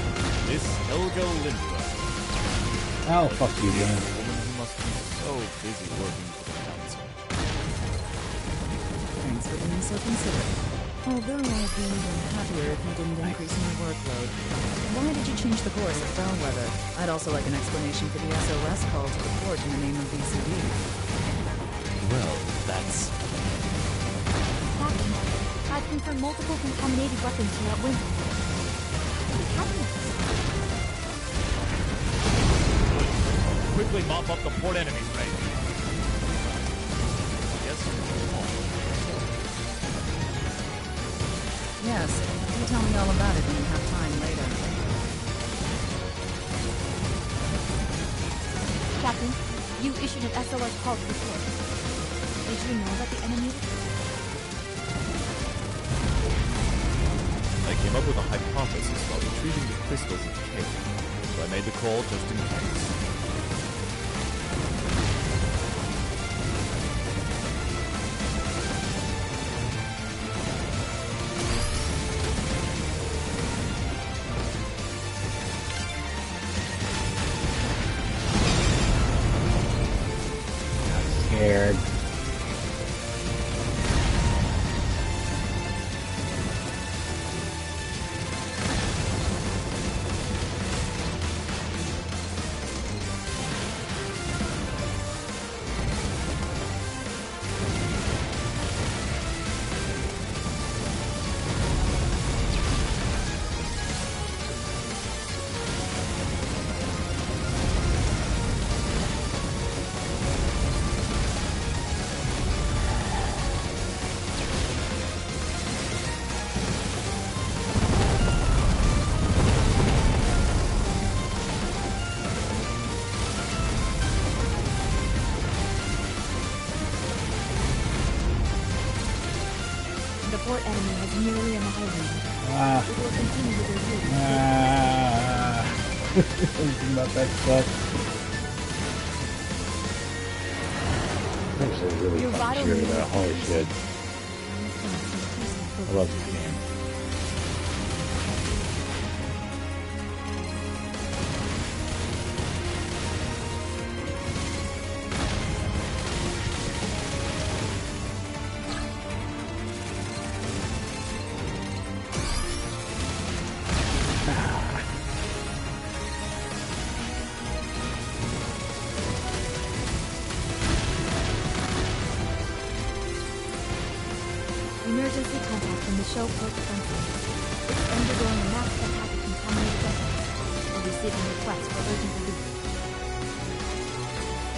Miss Helga Lindbergh. Oh, fuck you, A Jimmy. woman who must be so busy working for the council. Thanks for being so considerate. Although I'd be even happier if you didn't increase my workload. Why did you change the course at Bellwether? I'd also like an explanation for the SOS call to the port in the name of BCD. Well, that's... Captain, I've confirmed multiple contaminated weapons here at Windsport. What is happening? Quickly mop up the port enemies, Raiden. Yes, Yes, you tell me all about it when you have time later. Captain, you issued an SOS call to the port. Did you know that the enemy... I came up with a hypothesis while retrieving the crystals in the cave, so I made the call just in case. Scared. The port enemy has nearly annihilated. It will continue with their duty. Thinking about that stuff. That's actually really Your fun vital shooter, needs- though. Holy shit. I love this game. Emergency contact from the show port center. It's undergoing a mass attack of contaminated weapons. We're receiving requests for urgent relief.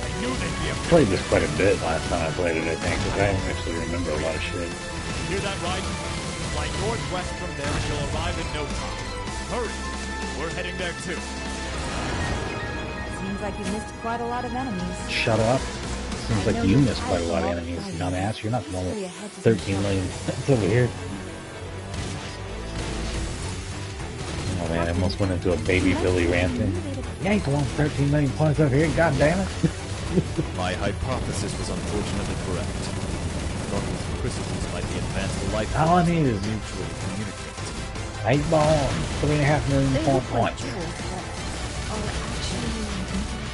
I knew they'd be a... Played this quite a bit last time I played it, I think, because I don't actually remember a lot of shit. Hear that, Raiden? Fly northwest from there and you'll arrive in no time. Hurry! We're heading there too. Seems like you missed quite a lot of enemies. Shut up. Seems like you missed quite a lot of enemies, dumbass. You're not the one with 13 million. It's over here. Oh man, I almost went into a baby Billy ranting. You ain't the one with 13 million points over here, god damn it. My hypothesis was unfortunately correct. I thought these crystals might be advanced life All I need is mutually communicate. 8 ball and 3.5 million They point look like points. jewels that are actually intellectual.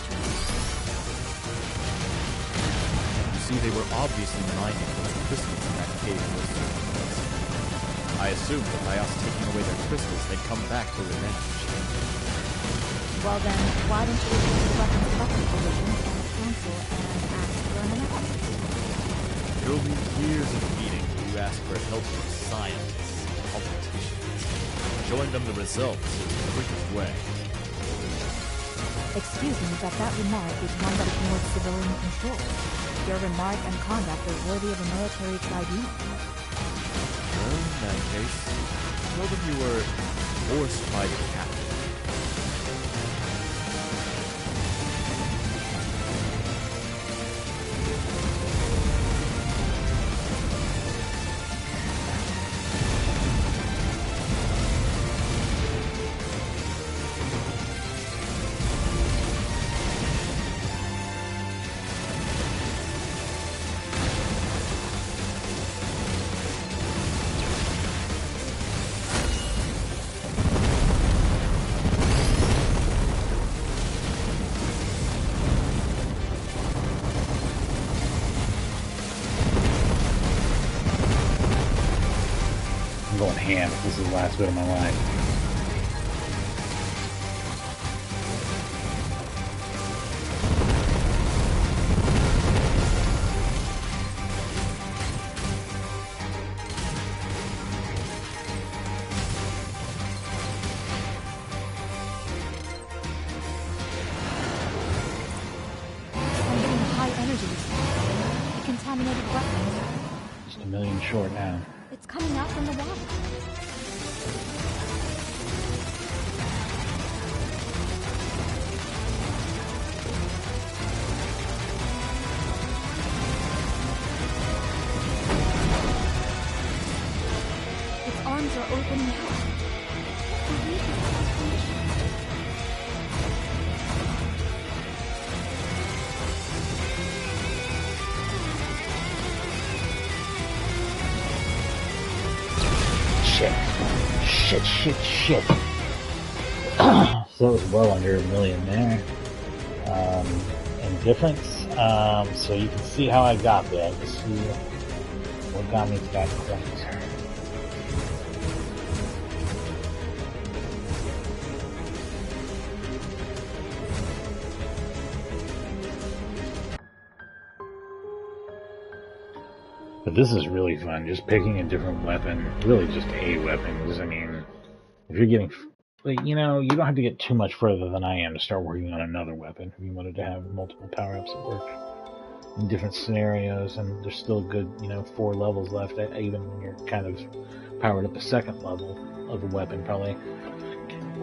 You see, they were obviously mining those crystals in that cave in those 2 months. I assumed that by us taking away their crystals, they'd come back for revenge. Well then, why don't you return the weapons division and account council and ask for an analysis. It'll be years of meeting where you ask for help from scientists and politicians. Showing them the results is the quickest way. Excuse me, but that remark is one that ignores civilian control. Your remark and conduct are worthy of a military tribunal. Well, in that case, tell them you were forced by your captain. Going ham. This is the last bit of my life. I'm getting high energy response. Contaminated weapons. Just a million short now. It's coming out from the water. Its arms are opening out. The reef is malfunctioning. Shit. So it was well under a million there. In difference. So you can see how I got there. You can see what got me to that point. But this is really fun, just picking a different weapon, really just a weapon, because I mean, if you're getting, you know, you don't have to get too much further than I am to start working on another weapon if you wanted to have multiple power-ups that work in different scenarios, and there's still a good, 4 levels left, even when you're kind of powered up a second level of a weapon, probably.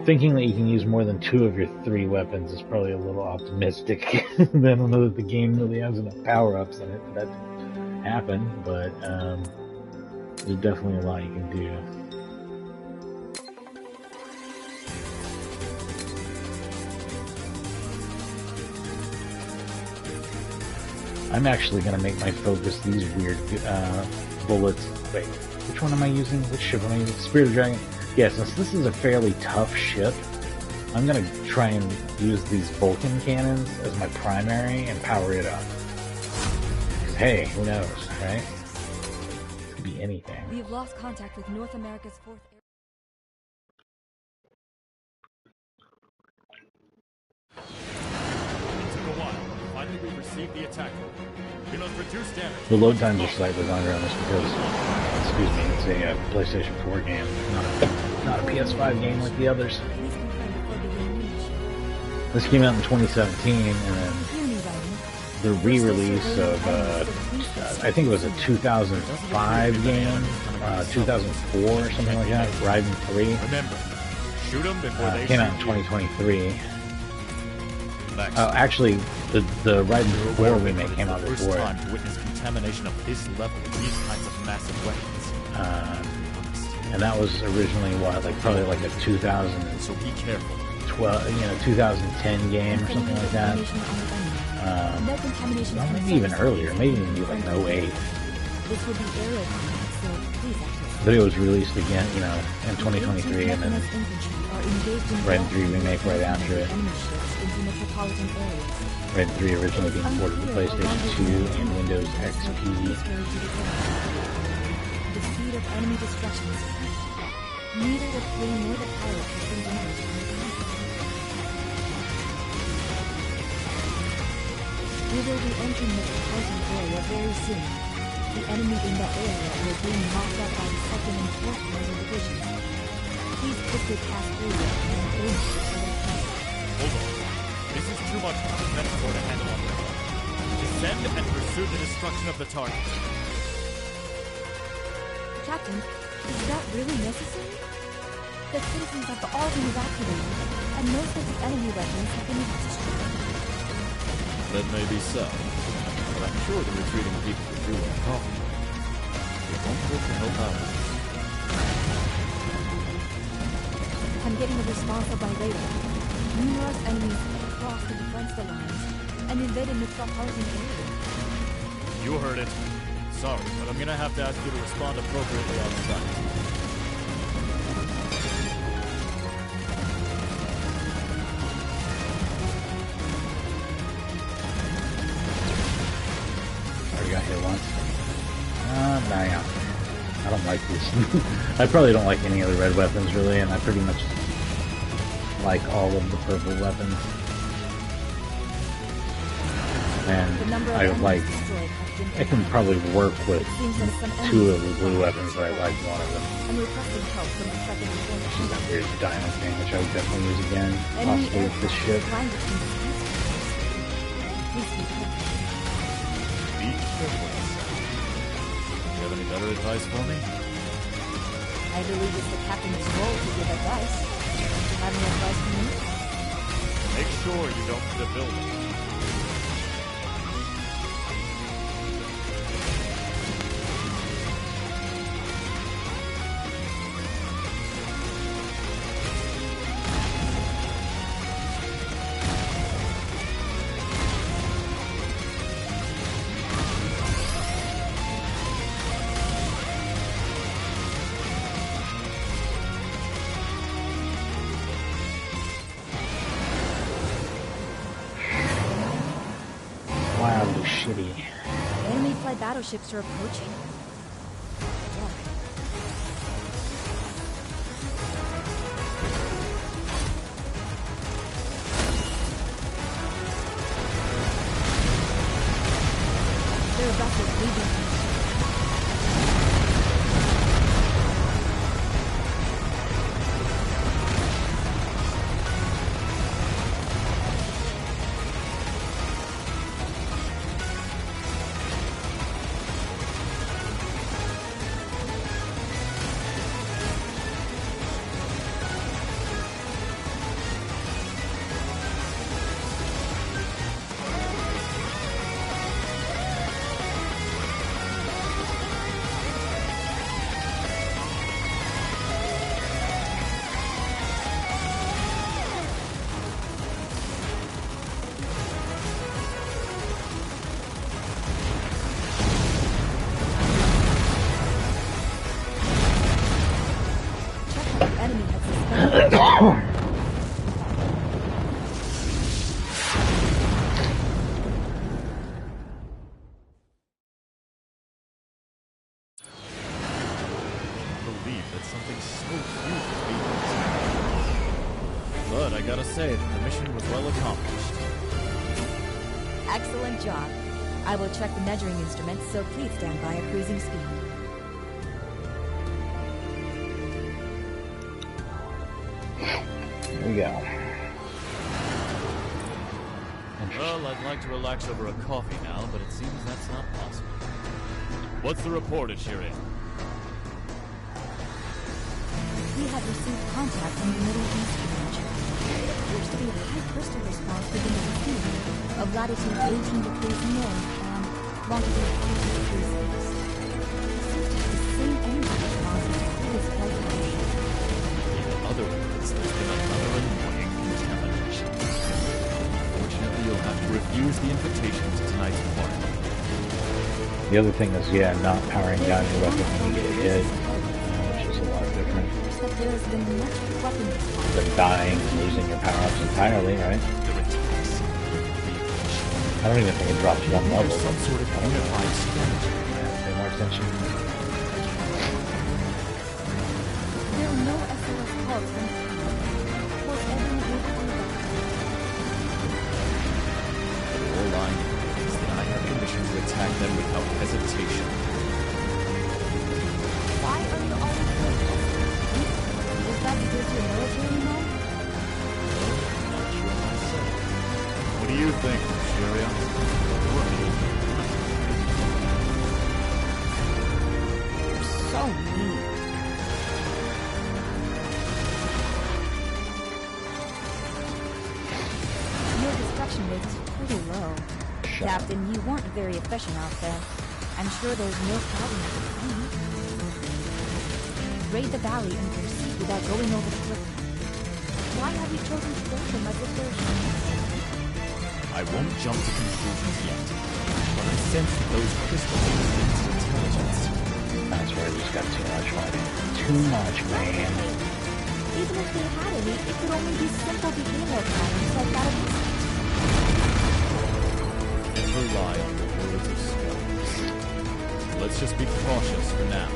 Thinking that you can use more than 2 of your 3 weapons is probably a little optimistic. I don't know that the game really has enough power-ups in it for that to happen, but there's definitely a lot you can do. I'm actually going to make my focus these weird bullets. Wait, which one am I using? Which ship am I using? Spirit of Dragon? Yeah, since this is a fairly tough ship, I'm going to try and use these Vulcan cannons as my primary and power it up. Hey, who knows, right? It could be anything. We have lost contact with North America's 4th Air. It took a while. Finally, we received the attack order. We must reduce damage. The load times are slightly longer on this because, excuse me, it's a PlayStation 4 game, not a PS5 game like the others. Please confirm before beginning reach. This came out in 2017, and then Hear me, Raiden. the re-release of, I think it was a 2005 game, 2004 or something like that, Raiden 3. Remember, shoot them before they Came out in shoot you. 2023. Next. Actually, the Raiden 4 remake came out First before. time to witness contamination of this level with these kinds of massive weapons. And that was originally probably like a 2012, So be careful. 2010 game or something like that. No contamination. Well, maybe even earlier, maybe even be like 08. This would be aerial combat, so please activate. But it was released again, in 2023, and then Raiden 3 remake right after it. Raiden 3 originally being ported to PlayStation 2 and Windows XP. The speed of enemy destruction is high. Neither the fleeing nor the pilot has been damaged. We will be entering the Titan area very soon. The enemy in that area will be mopped up by the 2nd and 4th Northern Divisions. Please quickly pass through it and aim for the place. Hold on. This is too much for the Metaphor to handle on their own. Descend and pursue the destruction of the target. Captain, is that really necessary? The citizens have all been evacuated, and most of the enemy weapons have been destroyed. That may be so, but I'm sure the retreating people could do with coffee. It won't hurt to help out. I'm getting a response by radar. Numerous enemies have crossed the defense lines and invaded metropolitan area. You heard it. Sorry, but I'm gonna have to ask you to respond appropriately on site. Already got here once. Nah, yeah. I don't like these. I probably don't like any of the red weapons, really, and I pretty much like all of the purple weapons. And I can probably work with 2 of the blue weapons, but I like one of them. Which is that weird diamond thing, which I would definitely use again, possibly with this ship. Be careful. Do you have any better advice for me? I believe it's the captain's role to give advice. Do you have any advice for me? Make sure you don't hit a building. Wildly shitty. Enemy flight battleships are approaching. Their vessels leaving. But I gotta say that the mission was well accomplished. Excellent job. I will check the measuring instruments, so please stand by at cruising speed. Here we go. Well, I'd like to relax over a coffee now, but it seems that's not possible. What's the report at Shirin? We have received contact from the Middle East region. There appears to be a high crystal response within the vicinity of latitude 18 degrees north and longitude 50 degrees east. It seems to have the same energy response as previous flight conditions. In other words, there's been another annoying contamination. Unfortunately, you'll have to refuse the invitation to tonight's party. The other thing is, yeah, not powering down your weapon when you get hit, which is a lot different There has been much weapon response. than dying and losing your power-ups entirely, right? I don't even think it drops one level. There's some sort of unified strategy. Pay more attention. There are no SOS calls from the tower. Was everyone able to evacuate? All I know is them without hesitation. Why are you always so hesitant? Is that because you're military men? Not sure myself. What do you think, Syria? You're so mean. Your destruction rate is pretty low. Captain, you weren't very efficient out there. I'm sure there's no problem with the plane. Raid the valley and proceed without going over the cliff. Why have you chosen to raid them as if they're humans? I won't jump to conclusions yet, but I sense that those crystals exhibit intelligence. That's where I just got too much fighting. Too much, man. Even if they had any, it could only be simple behavioral patterns like that of insects. Never rely on the words of scholars. Let's just be cautious for now.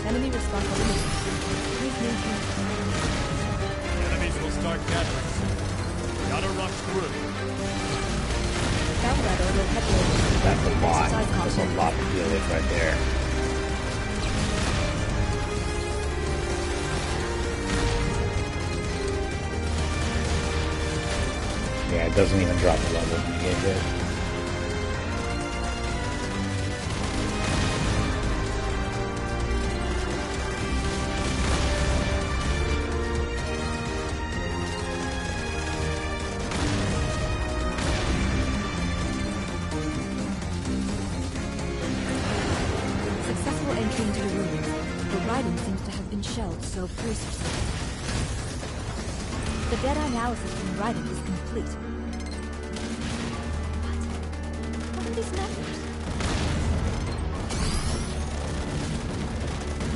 Enemy response eliminated. Please maintain. Enemies will start gathering soon. Gotta rush through. Bellwether will head over. That's a lot. Exercise That's a caution. lot to deal with right there. Yeah, it doesn't even drop the level when you get hit. Successful entry into the ruins. The Raiden seems to have been shelled, so brace yourself. The data analysis from Raiden is complete. What are these numbers?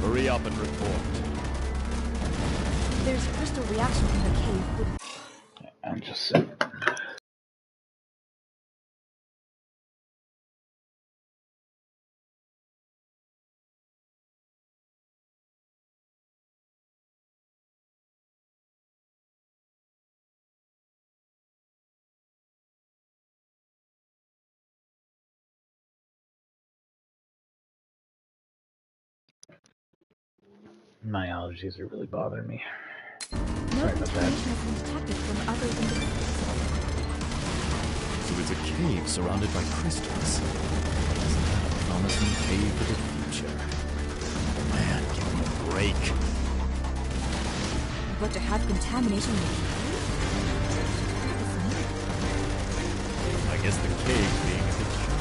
Hurry up and report. There's crystal reaction from the cave with I'm just saying. My allergies are really bothering me. no Sorry about that. contamination has been detected from other individuals. So it's a cave surrounded by crystals. Isn't that a promising cave for the future? Man, give me a break. But to have contamination in the cave? What does this mean? I guess the cave being a bit short.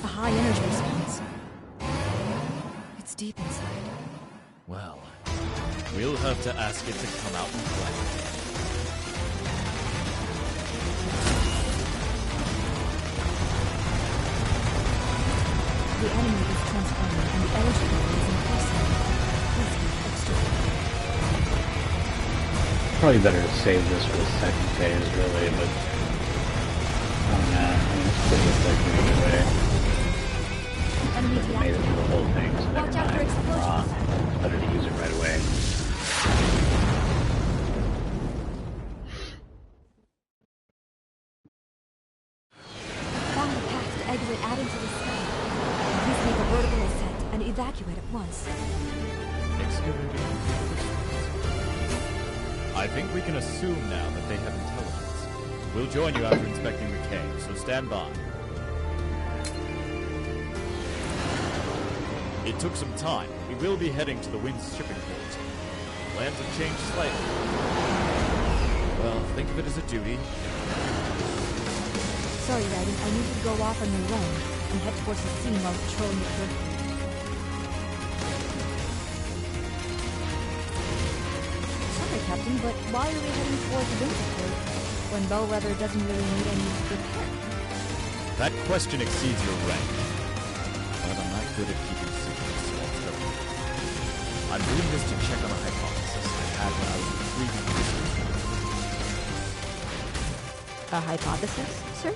A high energy response. It's deep inside. Well, we'll have to ask it to come out and play. The enemy is transforming and the energy level is increasing. Please be extra careful. Probably better to save this for the second phase, really, but I don't know. I mean, it's pretty effective anyway. Enemy If it made it through the whole thing, so never Watch out for mind. explosions. It's better to use it right away. Found a path to exit out into the sky. Please make a vertical ascent and evacuate at once. Thanksgiving being I think we can assume now that they have intelligence. We'll join you after inspecting the cave, so stand by. It took some time. We will be heading to the Wind's shipping port. Plans have changed slightly. Well, think of it as a duty. Sorry, Raiden. I need you to go off on your own and head towards the scene while patrolling the perimeter. Sorry, Captain, but why are we heading towards the Winterport when Bellwether doesn't really need any repair? That question exceeds your rank. But I'm not good at keeping secrets, so I'll tell you. I'm doing this to check on a hypothesis I had when I was retrieving crystals. A hypothesis, sir?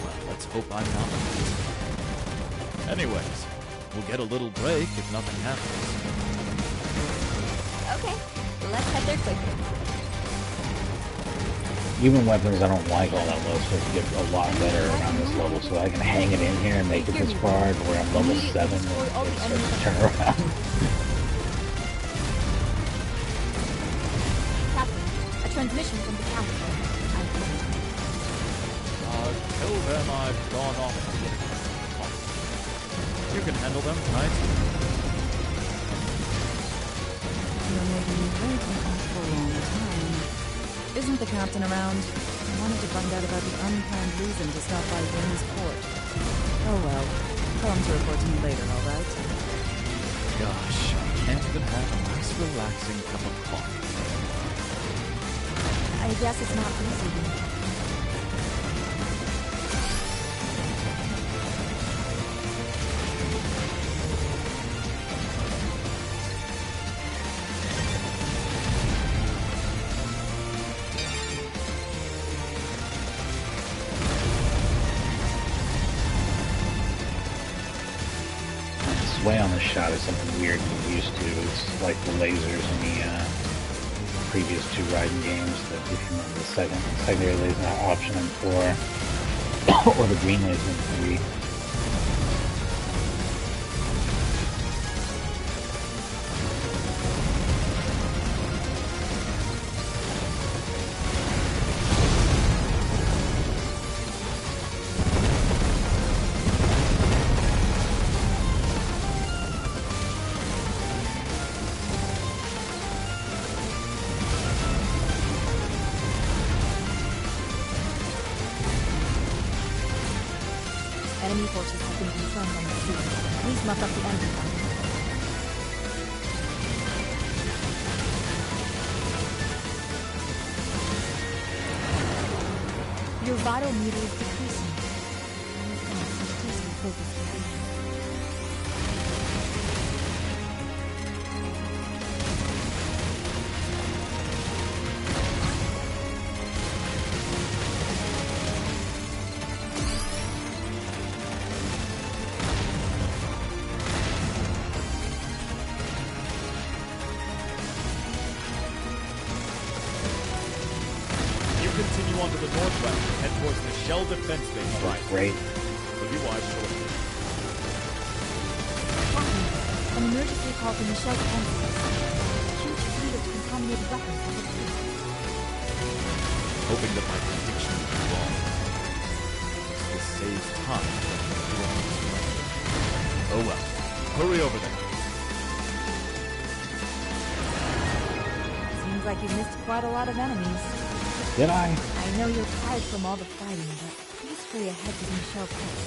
Well, let's hope I'm not right. Anyways, we'll get a little break if nothing happens. Okay, let's head there quickly. Even weapons I don't like all that low supposed to get a lot better around this level, so I can hang it in here and make it this far to where I'm level 7 and it starts to turn around. Captain, a transmission from the captain. Tell them I've gone off to get a talk. You can handle them, right? You're making me very uncomfortable all the time. Isn't the captain around? I wanted to find out about the unplanned reason to stop by Wayne's port. Oh well. Tell him to report to me later, alright? Gosh, I can't even have a nice relaxing cup of coffee. I guess it's not easy. Way on the shot is something weird to get used to. It's like the lasers in the previous 2 Raiden games. That if you remember the secondary laser option in 4, or the green laser in 3. Enemy forces have been confirmed on the sea. Please muck up the enemy line. Your vital meter is decreasing. Please stay focused. Continue on to the northwest and head towards the Shell Defense Base. Right. Great. We'll be wise shortly. Captain, an emergency call from the Shell Defense Base. Huge fleet of contaminated weapons have appeared. Hoping that my prediction is wrong. This saves time. Oh well. Hurry over there. Seems like you missed quite a lot of enemies. Did I? I know you're tired from all the fighting, but please hurry ahead to the Michelle Palace.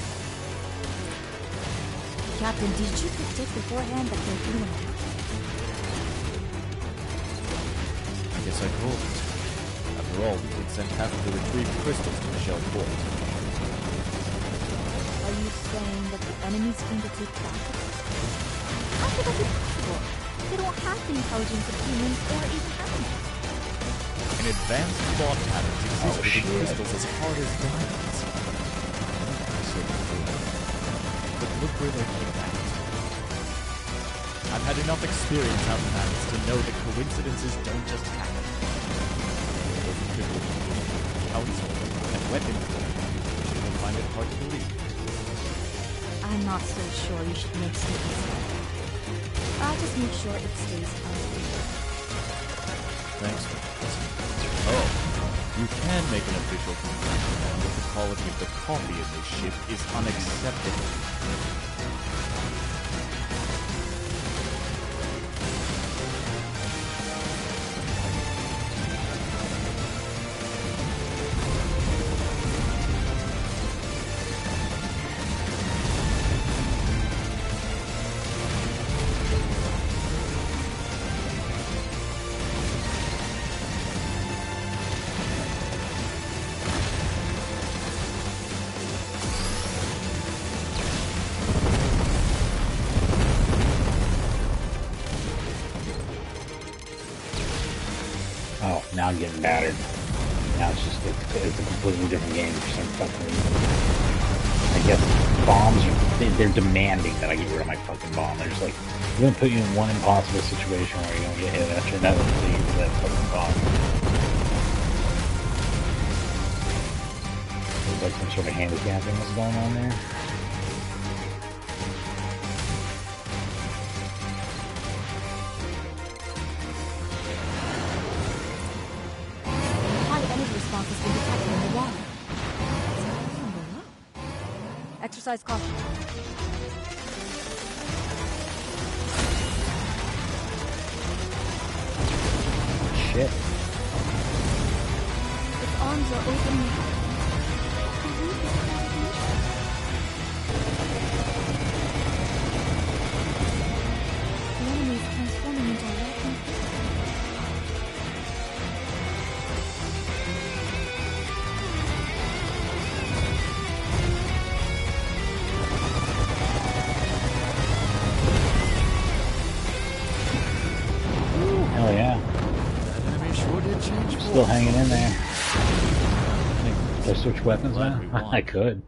Captain, did you predict beforehand that they're doing it? I guess I called it. After all, we did send half of the retrieved crystals to Michelle Port. Are you saying that the enemy's going to take back the crystals? How could that be possible? They don't have the intelligence of humans or even animals. An advanced thought patterns exist within crystals as hard as diamonds. But look where they came out. I've had enough experience out in that to know that coincidences don't just happen. Council and weapon you'll find it hard to believe. I'm not so sure you should make statements like that. I'll just make sure it stays on. Thanks for that. Oh, you can make an official complaint, but the quality of the coffee in this ship is unacceptable. Oh, now I'm getting battered. Now it's just it's a completely different game for some fucking reason. I guess bombs are they're demanding that I get rid of my fucking bomb. They're just like, we're gonna put you in one impossible situation where you're gonna get hit after another until you get rid of that fucking bomb. There's like some sort of handicapping that's going on there. Exercise caution. Shit. Its arms are open now. The enemy is transforming into a lightning fist. Hell yeah. That enemy sure did change. Still hanging in there. Can I switch weapons now? I could.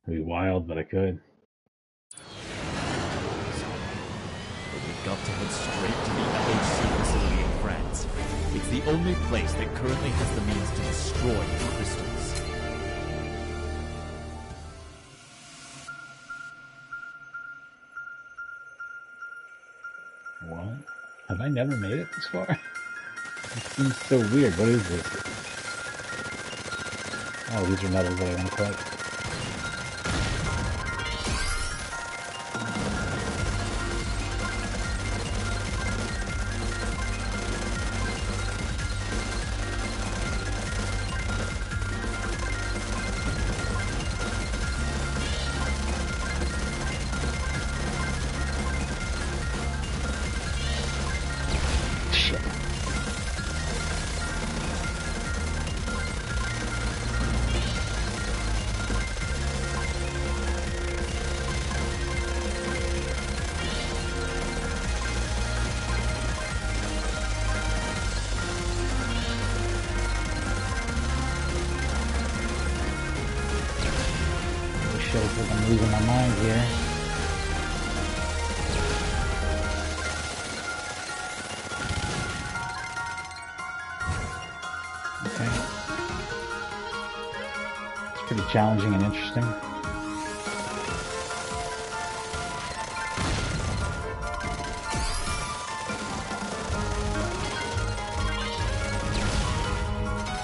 It'd be wild, but I could. But we've got to head straight to the LHC facility in France. It's the only place that currently has the means to destroy the crystals. What? Have I never made it this far? It seems so weird. What is this? Oh, these are medals that I want to collect. Shit. Shit, I think I'm losing my mind here. Okay. It's pretty challenging and interesting.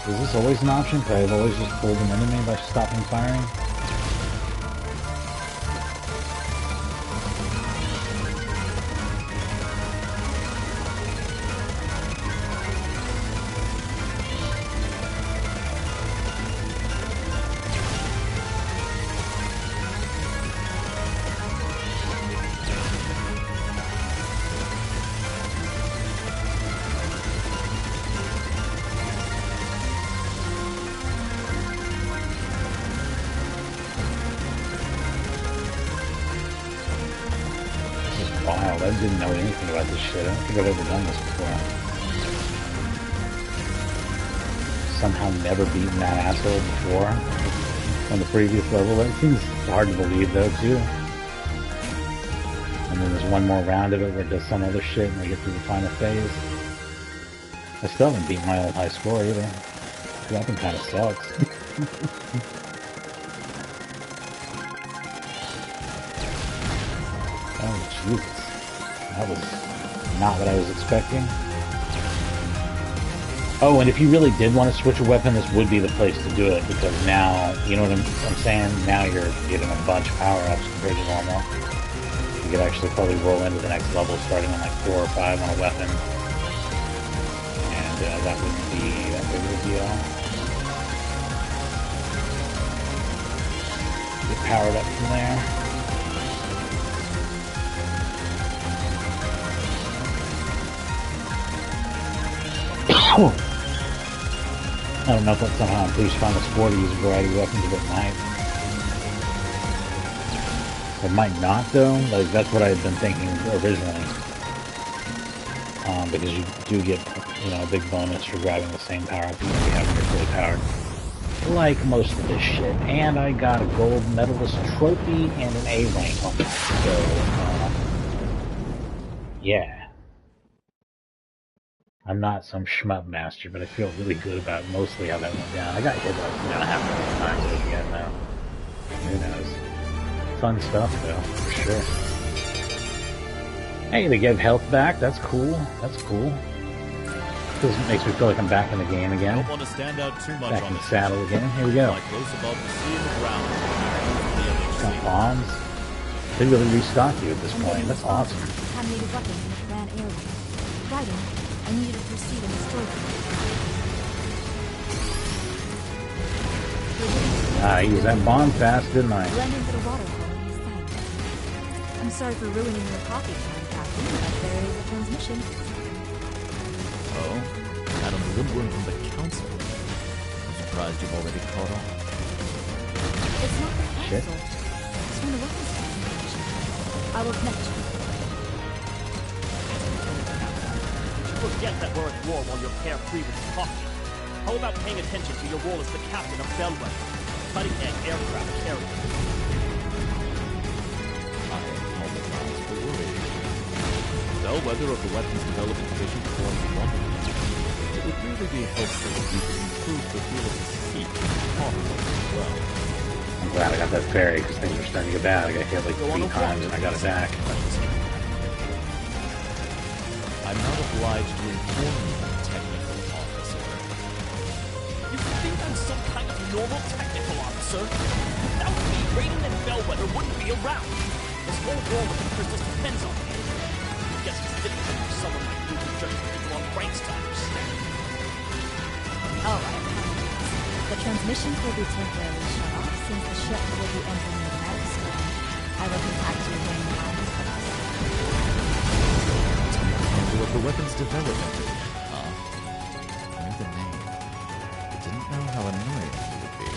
Is this always an option? Could I have always just pulled an enemy by stopping firing? Wild. I didn't know anything about this shit. I don't think I've ever done this before. Somehow never beaten that asshole before on the previous level. That seems hard to believe though too. And then there's one more round of it where it does some other shit and I get through the final phase. I still haven't beaten my old high score either. The weapon kind of sucks. Oh, Jesus. That was not what I was expecting. Oh, and if you really did want to switch a weapon, this would be the place to do it, because now, you know what I'm saying? Now you're getting a bunch of power-ups compared to normal. You could actually probably roll into the next level starting on like 4 or 5 on a weapon. And that wouldn't be that big of a deal. Get powered up from there. I don't know if that somehow improves final score to use a variety of weapons at night. It might not, though. Like, that's what I had been thinking originally. Because you do get, you know, a big bonus for grabbing the same power up even if you haven't been fully powered. Like most of this shit. And I got a gold medalist trophy and an A rank on that. So, yeah. I'm not some shmup master, but I feel really good about mostly how that went down. I got hit like, you know, half a dozen times at the end now. Who knows? Fun stuff, though, for sure. Hey, they give health back. That's cool. That's cool. This makes me feel like I'm back in the game again. Don't want to stand out too much back on in the saddle again. Here we go. Like close above the sea and the ground. Got bombs. They really restock you at this point. That's awesome. Contaminated weapons in the Grand area. Raiden, I need you to proceed and destroy them. I used that bomb fast, didn't I? Blend into the water hole in the side. I'm sorry for ruining your coffee time, Captain, but there is a transmission. Oh, Madam Woodward from the Council. I'm surprised you've already caught on. It's not the Shit. Council. It's from the weapons transmission. I will connect you. Forget that we're at war while you're carefree with coffee. How about paying attention to your role as the captain of Bellwether, cutting-edge aircraft carrier? I apologize for worrying. Bellwether of the Weapons Development Division performed wonderfully. It would really be helpful if you could improve the feel of the seat as well. I'm glad I got that ferry because things were starting to get bad. I got hit like 3 times and I got it back. I'm not obliged to inform you, technical officer. You think I'm some kind of normal technical officer? Without me, Raiden and Bellwether wouldn't be around. This whole war with the crystals depends on me. I guess it's difficult for someone like you to judge people on ranks to understand. Alright. The transmissions will be temporarily shut off since the ship will be entering the magnetic storm. I will contact you when the line is cut. Of the Weapons Development Division, huh? I knew the name. I didn't know how annoying you would be.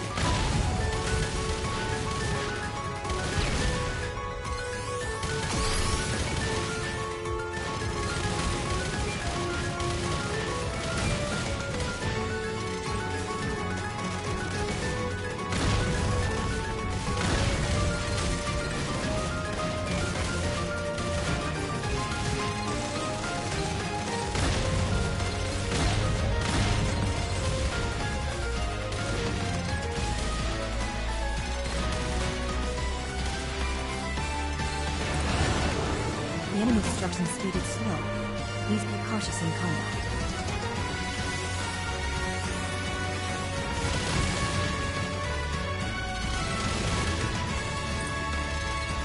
The enemy destruction speed is slow. Please be cautious in combat.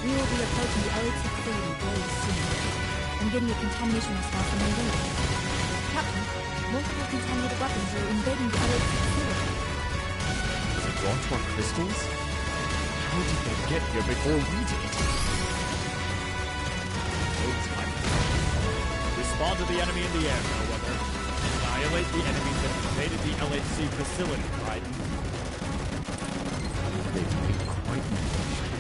We will be approaching the LA-630 very soon. I'm getting a contamination response from the radar. Captain, multiple contaminated weapons are invading the LA-630. Was it drawn to our crystals? How did they get here before we did? No time. Respond to the enemy in the air, Bellwether. Annihilate the enemies that invaded the LHC facility, Raiden. They've made quite an invasion.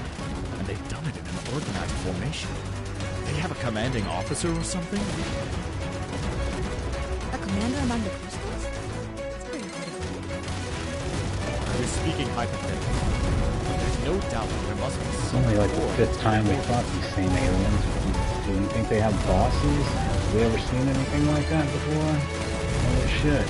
And they've done it in an organized formation. They have a commanding officer or something? A commander among the crystals? That's pretty hard to believe. I was speaking hypothetically. There's no doubt that there must be It's some only like the 5th time we fought these same aliens. Do you think they have bosses? Have we ever seen anything like that before? Holy shit.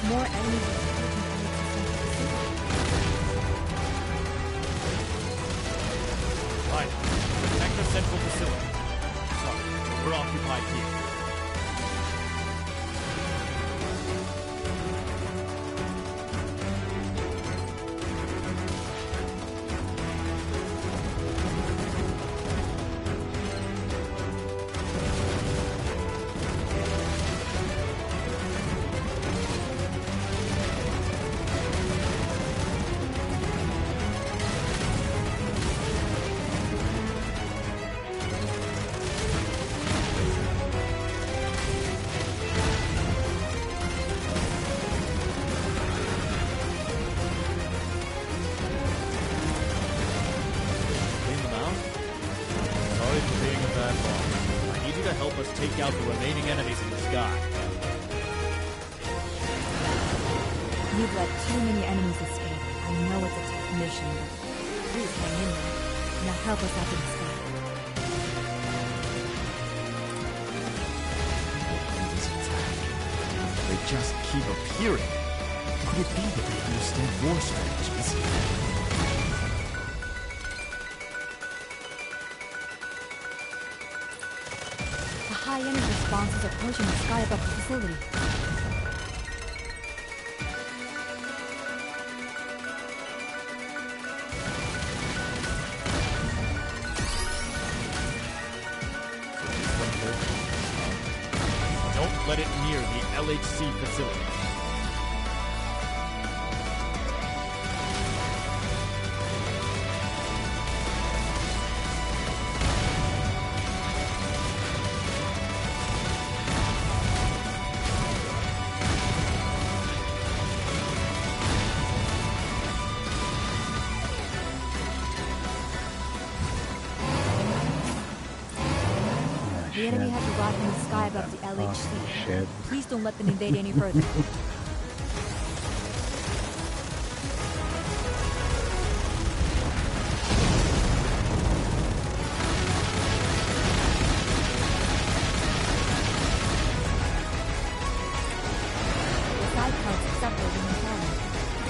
More enemies are approaching the central facility. Right. Protect the central facility. Sorry, we're occupied here. Take out the remaining enemies in the sky. You've let too many enemies escape. I know it's a tough mission, but please hang in there. Now help us up in the sky. This attack. They just keep appearing. Could it be that they understand war strategies? High energy response is approaching the sky above the facility. Don't let it near the LHC facility. The enemy has arrived in the sky above the LHC. Shit. Please don't let them invade any further. The side parts are separated and falling.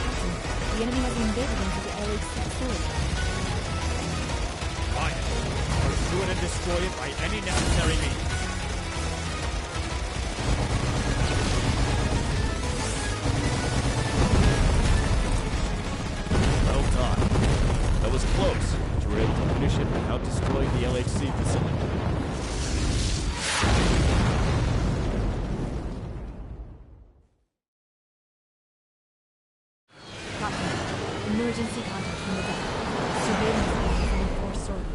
Captain, the enemy has invaded into the LHC facility. Fine. Pursue it and destroy it by any necessary means. Well done. That was close, but you were able to finish it without destroying the LHC facility. Captain, emergency contact from the back. Surveillance on the fourth story.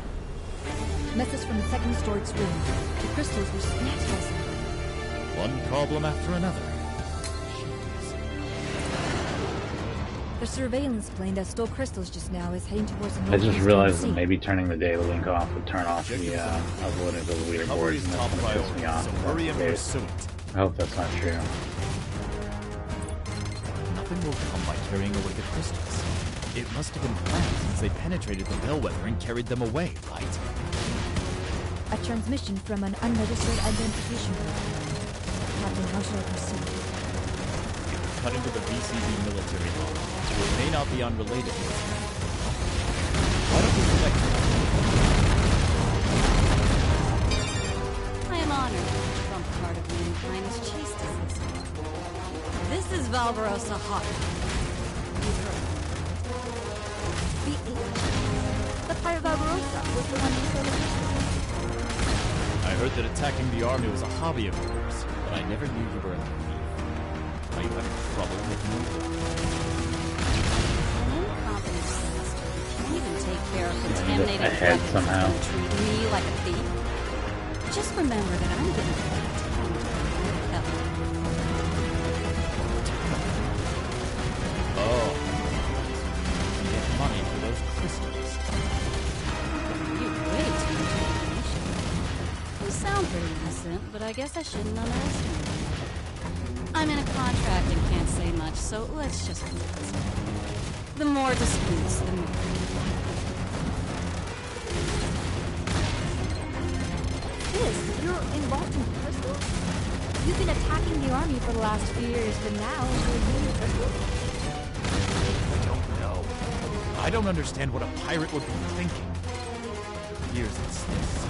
Message from the second storage room. The crystals were snatched by something. One problem after another. The surveillance plane that stole crystals just now is heading towards the I northeast just realized that sea. maybe turning the data link off would turn off the uploading to the Recovery leaderboard, is and top that's gonna piss priority, me off. so if hurry that's and the case. pursue it. I hope that's not true. Nothing will come by carrying away the crystals. It must have been planned since they penetrated the bellwether and carried them away, right? A transmission from an unregistered identification group. Captain, how should I proceed? Cut into the BCB military hub. It may not be unrelated. Why don't we select I am honored that the front part of mankind is chaste as this one. This is Valverosa Hawk. You've heard. The H? The pirate Barbarossa was the one who stole the crystals. I heard that attacking the army was a hobby of yours, but I never knew you were a thief. Are you having trouble with me? An incompetent semester can't even take care of contaminated ahead weapons somehow. and treat me like a thief. Just remember that I'm getting paid time to help. Oh. You get money for those crystals. You way too much information. You sound pretty innocent, but I guess I shouldn't underestimate you. I'm in a contract and can't say much, so let's just keep it simple. The more disputes, the more. Fizz, you're involved in crystals? You've been attacking the army for the last few years, but now you're I don't understand what a pirate would be thinking. Here's its this.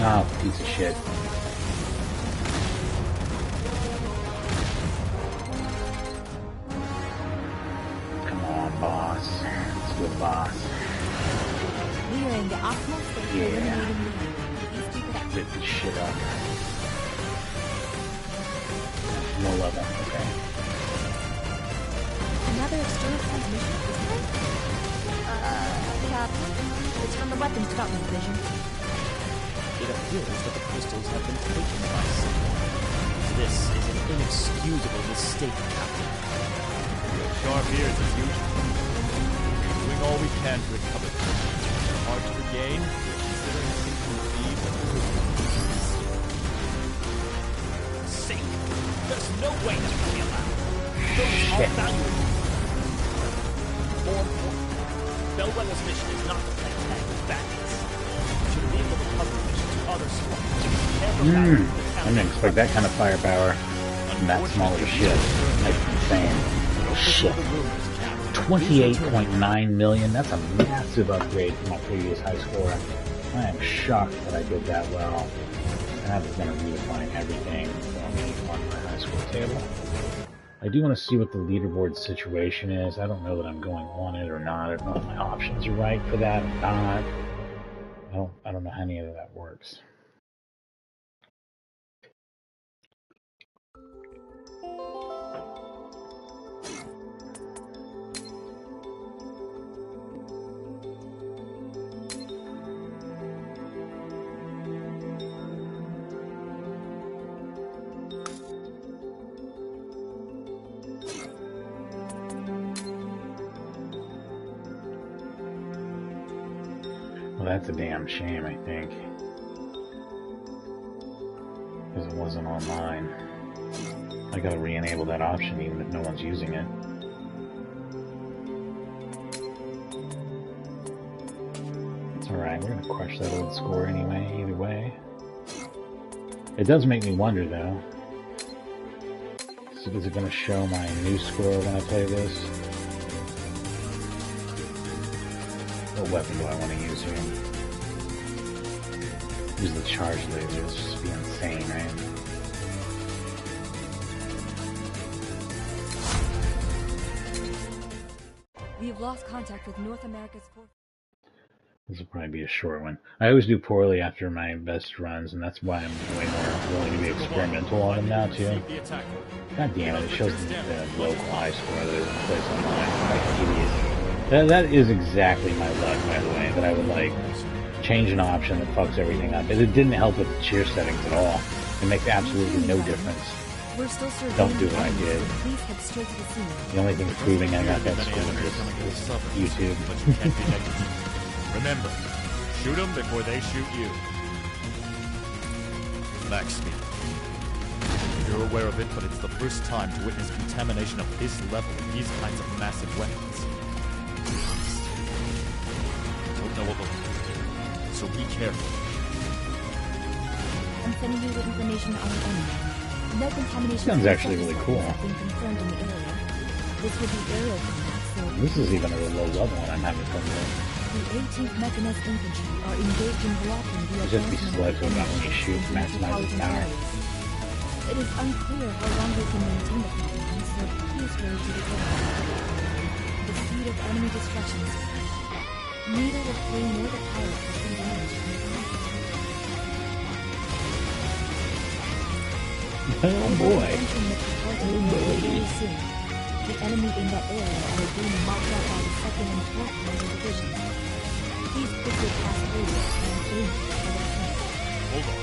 Oh, piece of shit. Come on, boss. Let's do it, boss. We are in the optimal state for eliminating the enemy. Please keep it up. Rip this shit up. No level, okay. Another external transmission, isn't it? Captain. It's from the Weapons Development Division. It appears that the crystals have been taken by someone. This is an inexcusable mistake, Captain. Sharp ears as usual. Doing all we can to recover them. Hard to regain, considering sinking thieves and prisoners. Sink? There's no way that can be allowed. Those are valuable. More important, Bellwether's mission is not to play tag with bandits. Should leave the recovery mission to other squads. I didn't expect that kind of firepower from that small of a ship. That's insane. Shit. 28.9 million. That's a massive upgrade from my previous high score. I am shocked that I did that well. That is going to redefine everything for me on my high score table. I do want to see what the leaderboard situation is. I don't know that I'm going on it or not. I don't know if my options are right for that or not. I don't know how any of that works. Well, that's a damn shame, I think. Because it wasn't online. I gotta re-enable that option even if no one's using it. It's alright, we're gonna crush that old score anyway, either way. It does make me wonder though. So is it gonna show my new score when I play this? What weapon do I want to use here? Use the charge laser. It's just be insane, right? We've lost contact with North America's force. This will probably be a short one. I always do poorly after my best runs, and that's why I'm way more willing to be experimental on them now, too. God damn it, it shows the local high score that it plays online. Like an idiot. That is exactly my luck, by the way, that I would, like, change an option that fucks everything up. It didn't help with the cheer settings at all. It makes absolutely no difference. We're still Don't do what I did. Please head straight to the scene. The only thing proving I got that score is YouTube. But you can't be negative. Remember, shoot them before they shoot you. Max speed. You're aware of it, but it's the first time to witness contamination of this level with these kinds of massive weapons. Don't know what will happen, so be careful. I'm sending you the information on the enemy. No contamination. Sounds actually really cool. Have been confirmed in the area. This would be aerial combat, so This is even at a low level and I'm having fun with it. the 18th Mechanized Infantry are engaged in blocking the It's just be selective about when you shoot, maximize its power. It is unclear how long they can maintain the compound, so please wait to the end. The speed of enemy destruction. Neither the flame nor the pilot has been damaged from the conflict. Oh boy. Very soon. the enemy in that area are being mopped up by the 2nd and 4th Panzer divisions. Please quickly pass through and aim for the other flank. Hold on.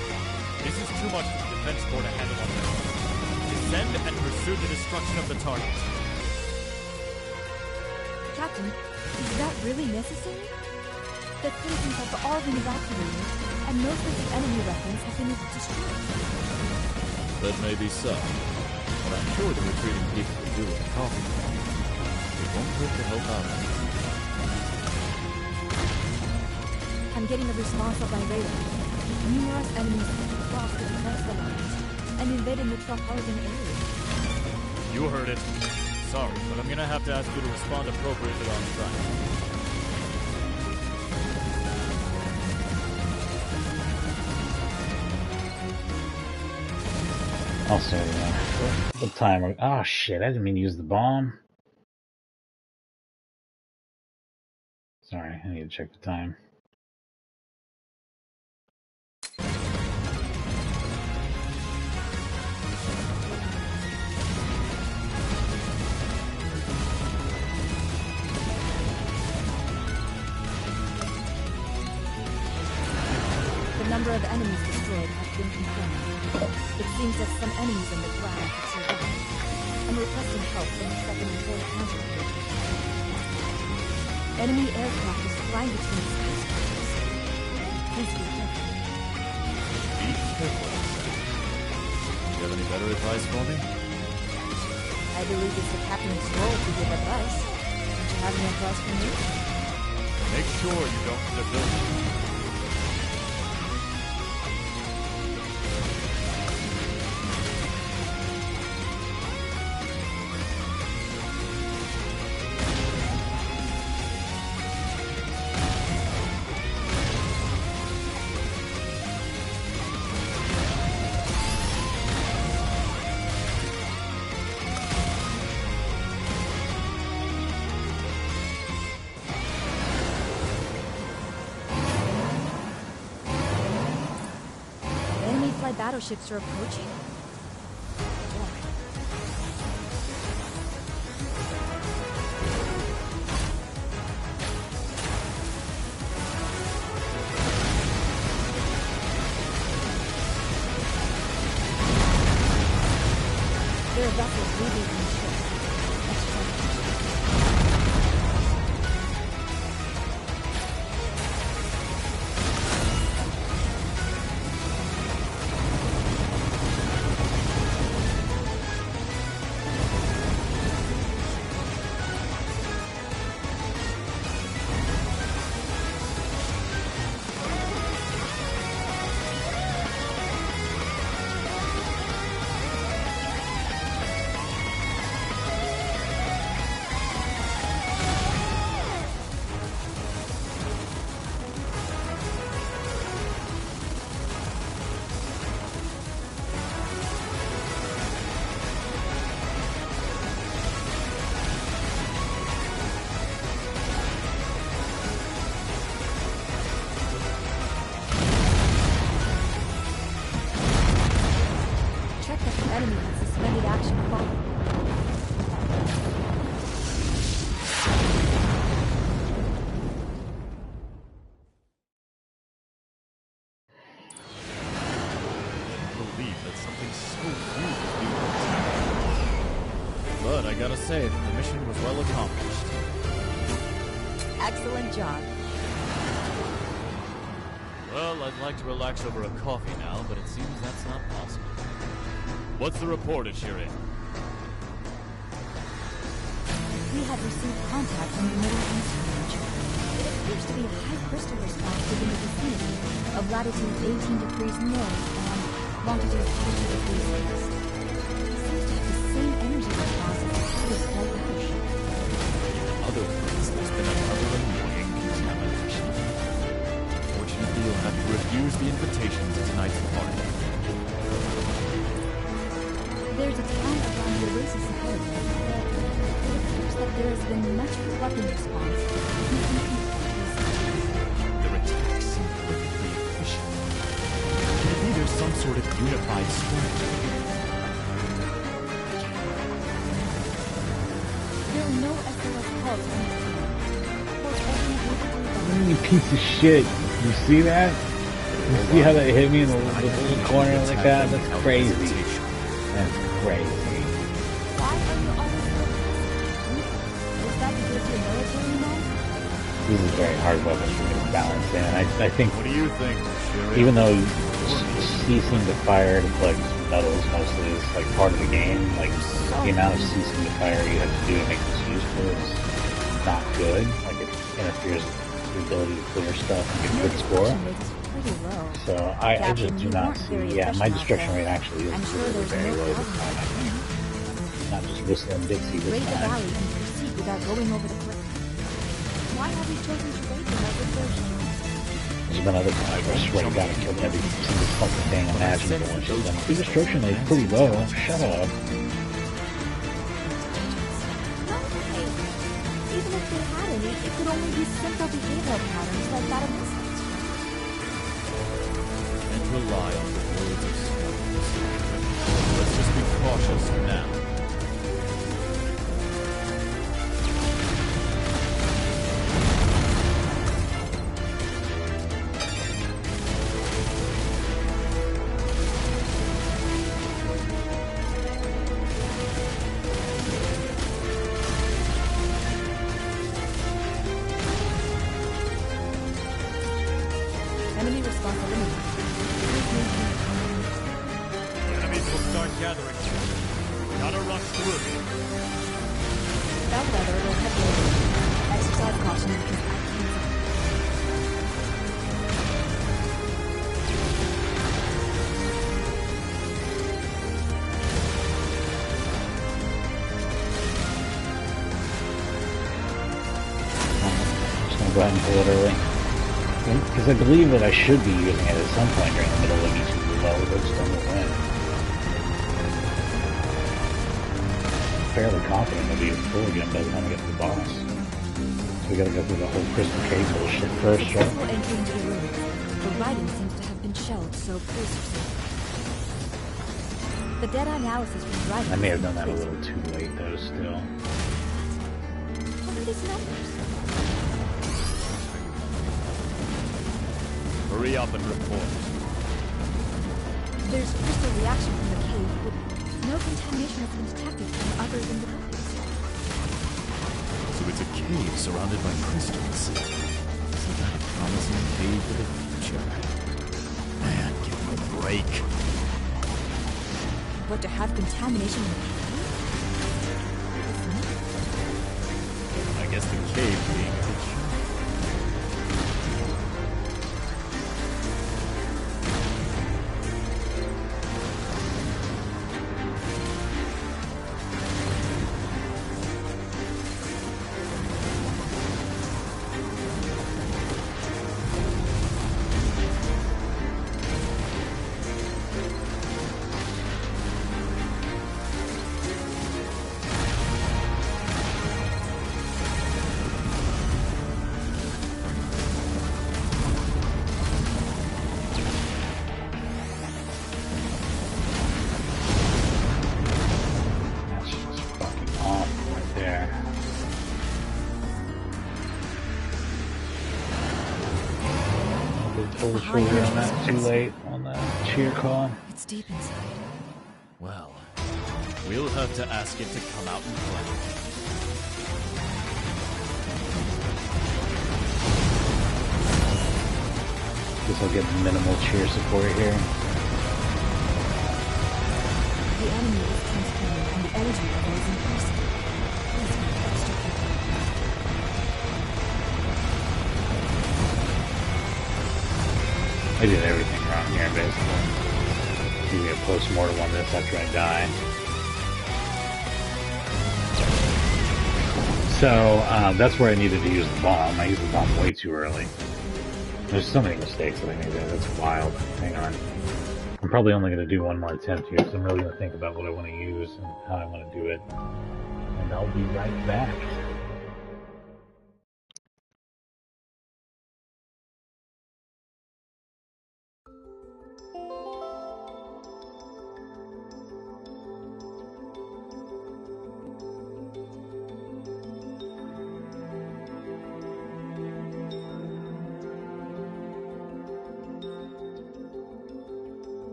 This is too much for the defense corps to handle on their own. Descend and pursue the destruction of the target. Captain, is that really necessary? The citizens have all been evacuated, and most of the enemy weapons have been destroyed. That may be so, but I'm sure the retreating people will do what the coffee wants. It won't hurt to help out. I'm getting a response of my radar. Numerous enemies have crossed the defense lines and invaded the Trafalgar area. You heard it. Sorry, but I'm gonna have to ask you to respond appropriately on track. Also, what time? Oh shit! I didn't mean to use the bomb. Sorry, I need to check the time. The number of enemies destroyed has been confirmed. It seems that some enemies on the ground have survived. I'm requesting help from the 2nd and 4th Panzer Division. Enemy aircraft is flying between skyscrapers. Please be careful. Be careful, I said. Do you have any better advice for me? I believe it's the captain's role to give advice. Don't you have any advice for me? Make sure you don't hit a building. Battleships are approaching? There are vessels leaving from the ship. Let's try. Enemy has suspended action following. Believe that something so huge is being attacked. But I gotta say that the mission was well accomplished. Excellent job. Well, I'd like to relax over a coffee now, but it seems that's not possible. What's the report at Shirin? We have received contact from the Middle East region. It appears to be a high crystal response within the vicinity of latitude 18 degrees north and longitude 22 degrees west. It seems to have the same energy response as the previous flight battleship. In other words, there's been another annoying contamination. Fortunately, you'll have to refuse the invitation to tonight's party. There's a town around the oasis ahead of us. It appears that there has been much weapon response. Their attacks seem perfectly efficient. Maybe there's some sort of unified strategy. are no SOS calls from the team. Report every vehicle You piece of shit. You see that? You see how that hit me in the little corner like that? That's crazy. That's crazy. Why are you always so aggressive? Is that because you're military men? This is very hard weapons for me to balance in. I think What do you think, Shiri? even though ceasing to fire to collect medals mostly is like part of the game, like the amount of ceasing to fire you have to do to make this useful is not good. Like it interferes with the ability to clear stuff and get a good score. Pretty low. So I just do not see. Yeah, my destruction rate actually is very low this time. I think. Not just whistling Dixie this Raid the time. valley and proceed without going over the cliff. Why have you chosen to raid them as a first choice? There's been other times where I swear to God I killed every single fucking thing imaginable and she's done. The destruction rate is pretty low. Shut up. No way. Even if they had any, it could only be simple behavioral patterns like that of missiles. And rely on the words of scholars. Let's just be cautious now. Enemy response eliminated. Enemies will start gathering. Gotta rush through. Bellwether will head over. Exercise caution because I can't see. Just gonna go ahead and pull it early. Because I believe that I should be using it at some point during the middle of each level, but still will win. I'm fairly confident we'll be full again by the time we get to the boss. So we gotta go through the whole Crystal Cave bullshit first, right? Successful entry into the room. The writing seems to have been shelled, so brace yourself. The data analysis from the writing. I may have done that a little too late though, still. What are these numbers? Hurry up and report. There's crystal reaction from the cave, but no contamination has been detected from other than the buildings. So it's a cave surrounded by crystals. Isn't that a promising cave for the future? Man, give me a break. But to have contamination in the cave? I guess the cave being a bit shy. That's just fucking awful right there. Pull the trigger on that too late on the cheer call. It's deep inside. Well, we'll have to ask it to come out and play. Guess I'll get minimal cheer support here. The enemy is transforming and the energy level is increasing. Please be extra careful. I did everything wrong here, basically. Give me a post-mortem on this after I die. So, that's where I needed to use the bomb. I used the bomb way too early. There's so many mistakes that I made there. That's wild. Hang on. I'm probably only going to do one more attempt here, because I'm really going to think about what I want to use and how I want to do it. And I'll be right back.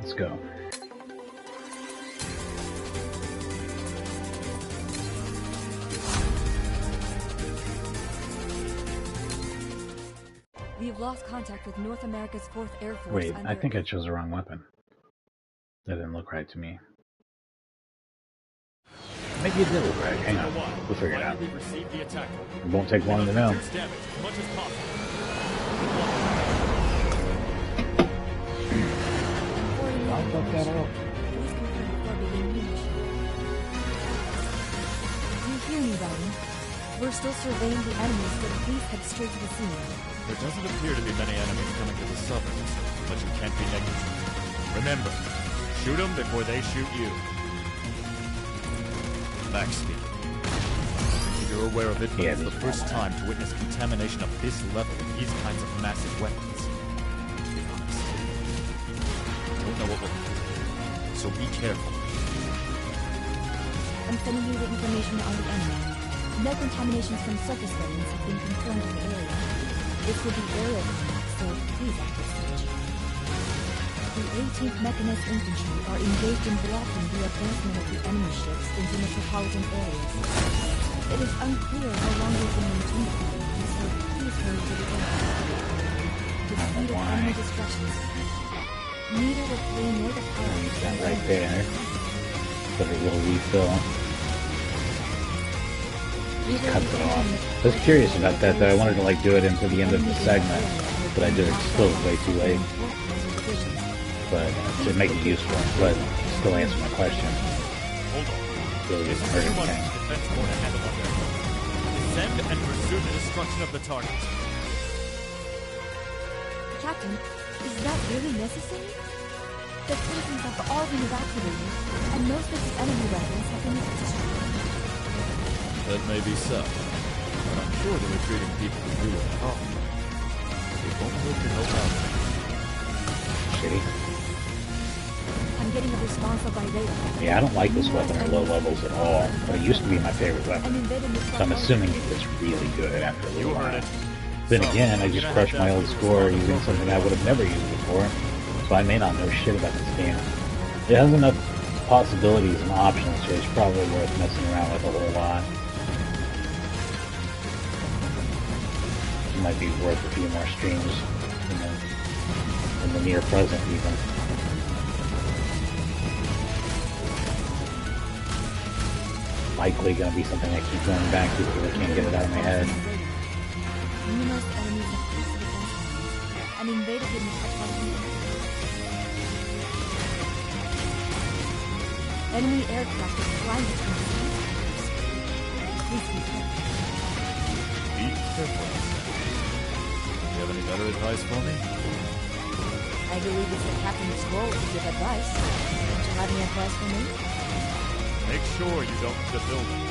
Let's go. We've lost contact with North America's 4th Air Force. Wait, I think I chose the wrong weapon. That didn't look right to me. Maybe it did look right. Hang on. We'll figure it out. It won't take long to know. I'll fuck that up. Please confirm before beginning munition. Do you hear me, Raiden? We're still surveying the enemies, but please head straight to the scene. There doesn't appear to be many enemies coming to the suburbs, but you can't be negligent. Remember, shoot them before they shoot you. Max speaking. If you're aware of it, but it's the first time to witness contamination of this level with these kinds of massive weapons. To be honest, I don't know what will happen, so be careful. I'm sending you the information on the enemy. No contaminations from surface variants have been confirmed in the area. This will be area contact, so please act as such. The 18th Mechanized Infantry are engaged in blocking the advancement of the enemy ships into metropolitan areas. It is unclear how long they can maintain the area, so please hurry to the area. The speed of enemy destruction. Neither the plane nor the pilot. That right there. Put a little refill. Just cut it off. I was curious about that though. I wanted to like do it into the end of the segment, but I did it still way too late. But to make it useful, but still answer my question. Hold on. Really isn't hurt anything. Defense corps to handle up there. Send and pursue the destruction of the target. Captain, is that really necessary? The prisons have all been evacuated, and most of the enemy weapons have been destroyed. That may be so, but I'm sure the retreating people will do it properly. It won't hurt to help out. Shitty. I'm getting a response by radar. Yeah, I don't like this weapon at low levels at all, but it used to be my favorite weapon. So I'm assuming it's really good after a little while. Then again, I just crushed my old score using something I would have never used before, so I may not know shit about this game. It has enough possibilities and options, so it's probably worth messing around with a whole lot. It might be worth a few more streams in the near present even. Likely going to be something I keep going back to because I can't get it out of my head. Numerous enemies have faced the defense lines and invaded the metropolitan area. Enemy aircraft is flying between the skies. Please be careful. Be careful. Do you have any better advice for me? I believe it's the captain's role to give advice. Don't you have any advice for me? Make sure you don't hit the building.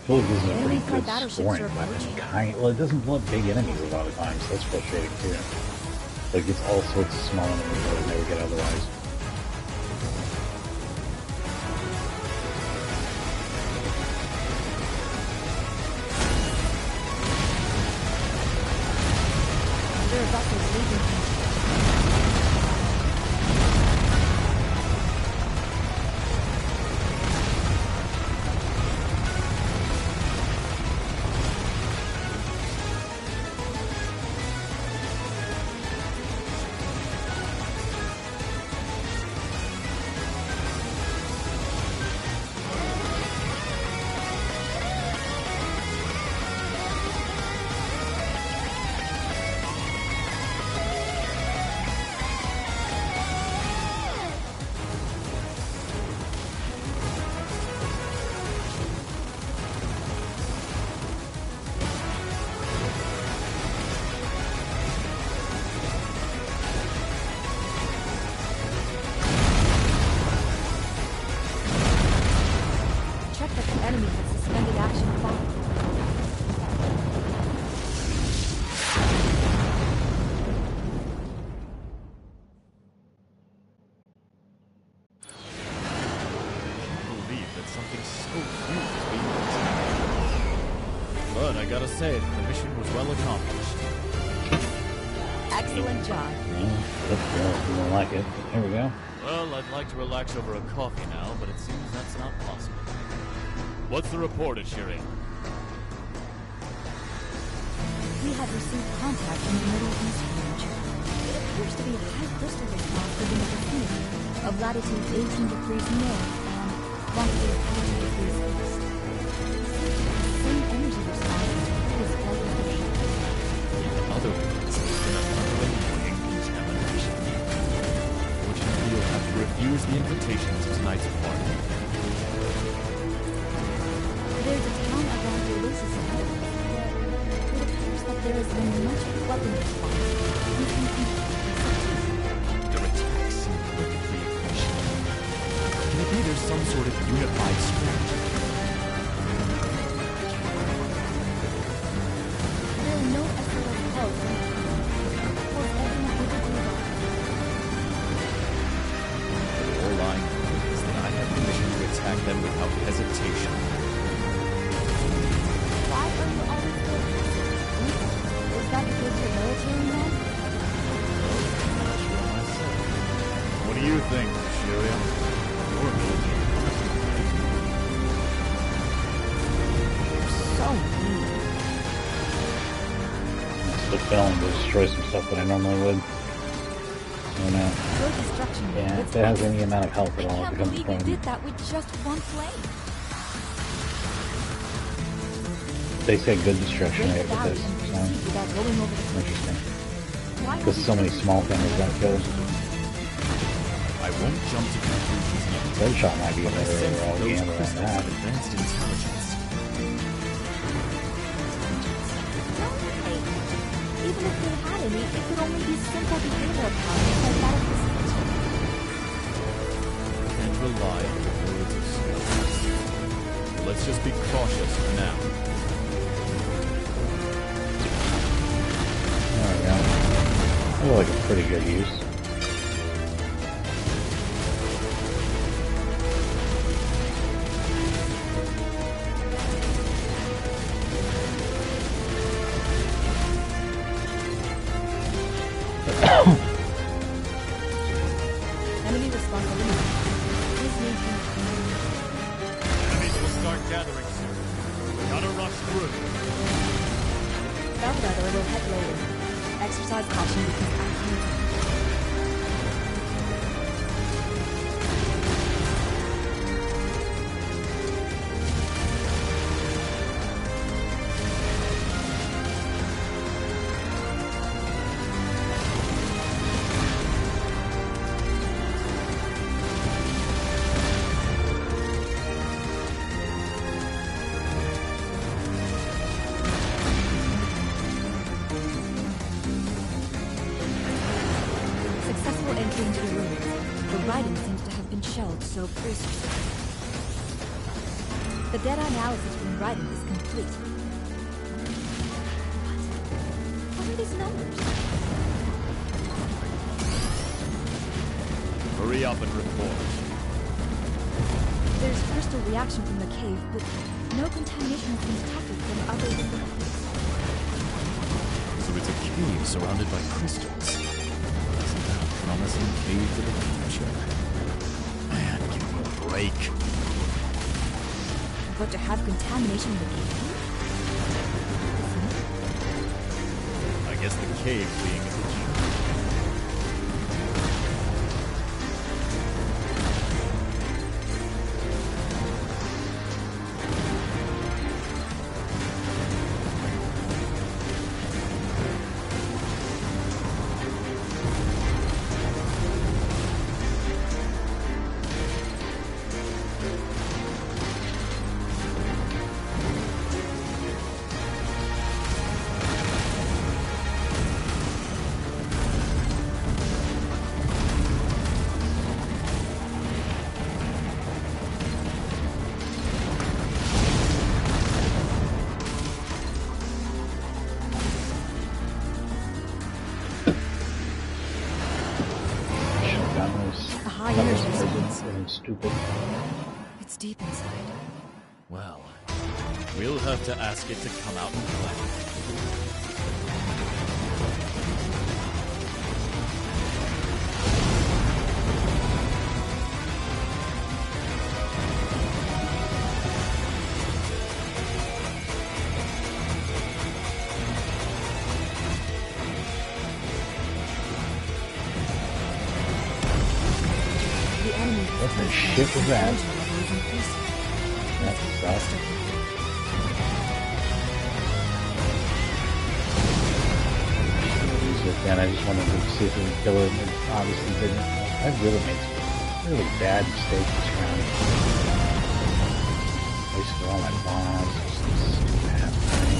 I feel like this is a pretty good scoring weapon. Well, it doesn't blow up big enemies a lot of times, so that's frustrating too. Like, it's all sorts of small enemies that would never get otherwise. There are vessels leaving. say that the mission was well accomplished. Excellent job. Yeah, that's cool. You don't like it. Here we go. Well, I'd like to relax over a coffee now, but it seems that's not possible. What's the report, Ashiri? We have received contact from the Middle East range. It appears to be a high crystal response within the vicinity of latitude 18 degrees north and longitude 20 degrees east. The same energy response as previous flight motion. In other words, there's been a unwelcoming contamination. Fortunately, you'll have to refuse the invitation to tonight's party. There's a town around the oasis ahead of us. It appears that there has been much weapon response. Their attacks seem perfectly efficient. Can it be there's some sort of unified strategy? There are no SOS calls from the town. Was everyone able to evacuate? All I know is that I have permission to attack them without hesitation. Why are you always so passive? Is that because you're military men? I'm not sure myself. What do you think, Shiria? You're military. So mean. Still failing to destroy some stuff that I normally would. Oh no. Your destruction rate Yeah, hits if it has us. any amount of health I at all, it can't becomes a believe you problem. did that with just one flame. They say good destruction Break rate the with valley this. and So, proceed without going over the cliff. interesting. Why Because don't so you many just small go things got killed. I won't jump to conclusions yet. Deadshot might be a I better sense overall those game than crystals that. have advanced intelligence. No way. Even if they had any, it could only be simple behavioral patterns like that of the system. Can't rely on the words of scholars. Let's just be cautious for now. There we go. I feel like a pretty good use. Enemy response eliminated. Please maintain. Enemies will start gathering soon. Gotta rush through. Bellwether will head later. Exercise caution because I can't. Successful entry into the ruins. The Raiden seems to have been shelled, so brace. The data analysis from Raiden is complete. What are these numbers? Hurry up and report. There's crystal reaction from the cave, but no contamination has been detected from other than the cave. So it's a cave surrounded by crystals. Isn't that a promising cave for the future? Man, give me a break. But to have contamination in the cave? I guess the cave being a key. Stupid. It's deep inside. Well, We'll have to ask it to come out and play. What the shit was that? That's sucks. And I just wanted to see if we could kill it. It obviously didn't. I really made some really bad mistakes this round. Wasted all my bombs. Just bad thing.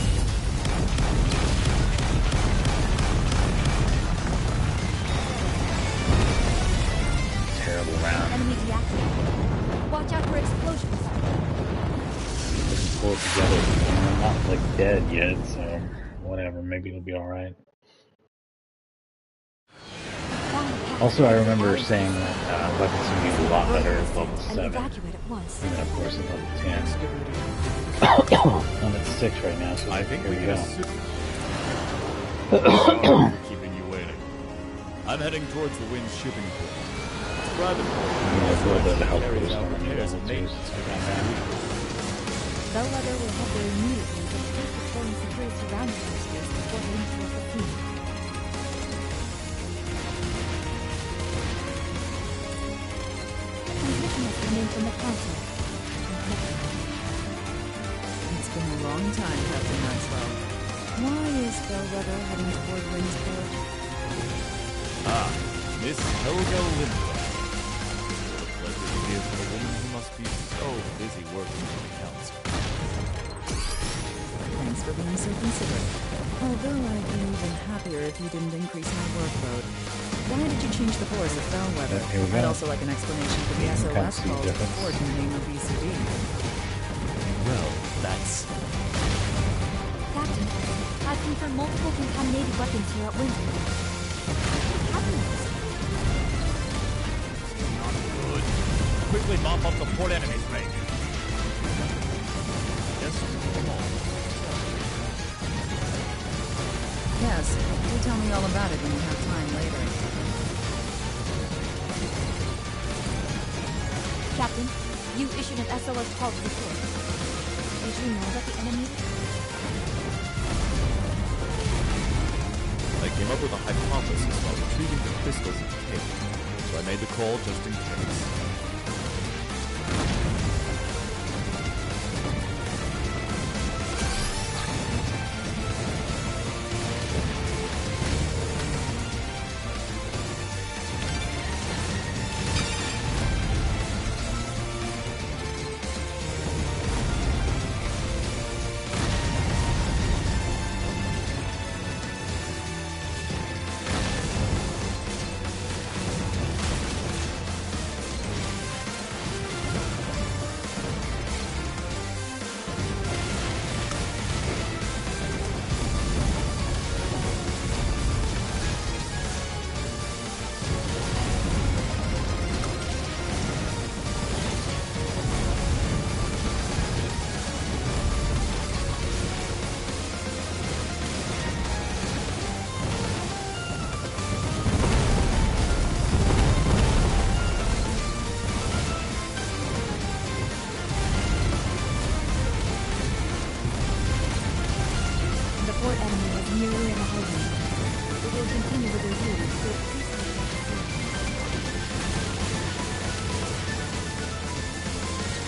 Terrible round. Enemy deactivated. Watch out for explosions. Doesn't pull it together. I'm not like dead yet, so whatever. Maybe it'll be all right. Also, I remember saying that weapons can be a lot better at level 7. And then, of course, at level 10. I'm at 6 right now, so I think here we go. Keeping you waiting. I'm heading towards the Wind's shipping port. It's private port. Yeah, a little bit of help Carries goes out on repairs and maintenance for that week. Bellwether will head there immediately to take the core and secure surrounding areas before heading towards the sea. Transmission has come in from the council. It's been a long time, Captain Maxwell. Why is Bellwether heading toward Windsport? Ah, Miss Helga Lindbergh. Pleasure to hear from a woman who must be so busy working for the council. Thanks for being so considerate. Although I'd be even happier if you didn't increase my workload. Why did you change the force at Bellwether? Here we go. I'd also like an explanation for the You can SOS see calls difference. before the name of BCD. Well, that's... Captain, I've confirmed multiple contaminated weapons here at Windsport. What happened? not good. Quickly mop up the port enemies, Ray. Yes, come on. Yes, do tell me all about it when you have time later. Captain, you issued an SOS call to the port. Did you know that the enemy... I came up with a hypothesis while retrieving the crystals at the cave, so I made the call just in case.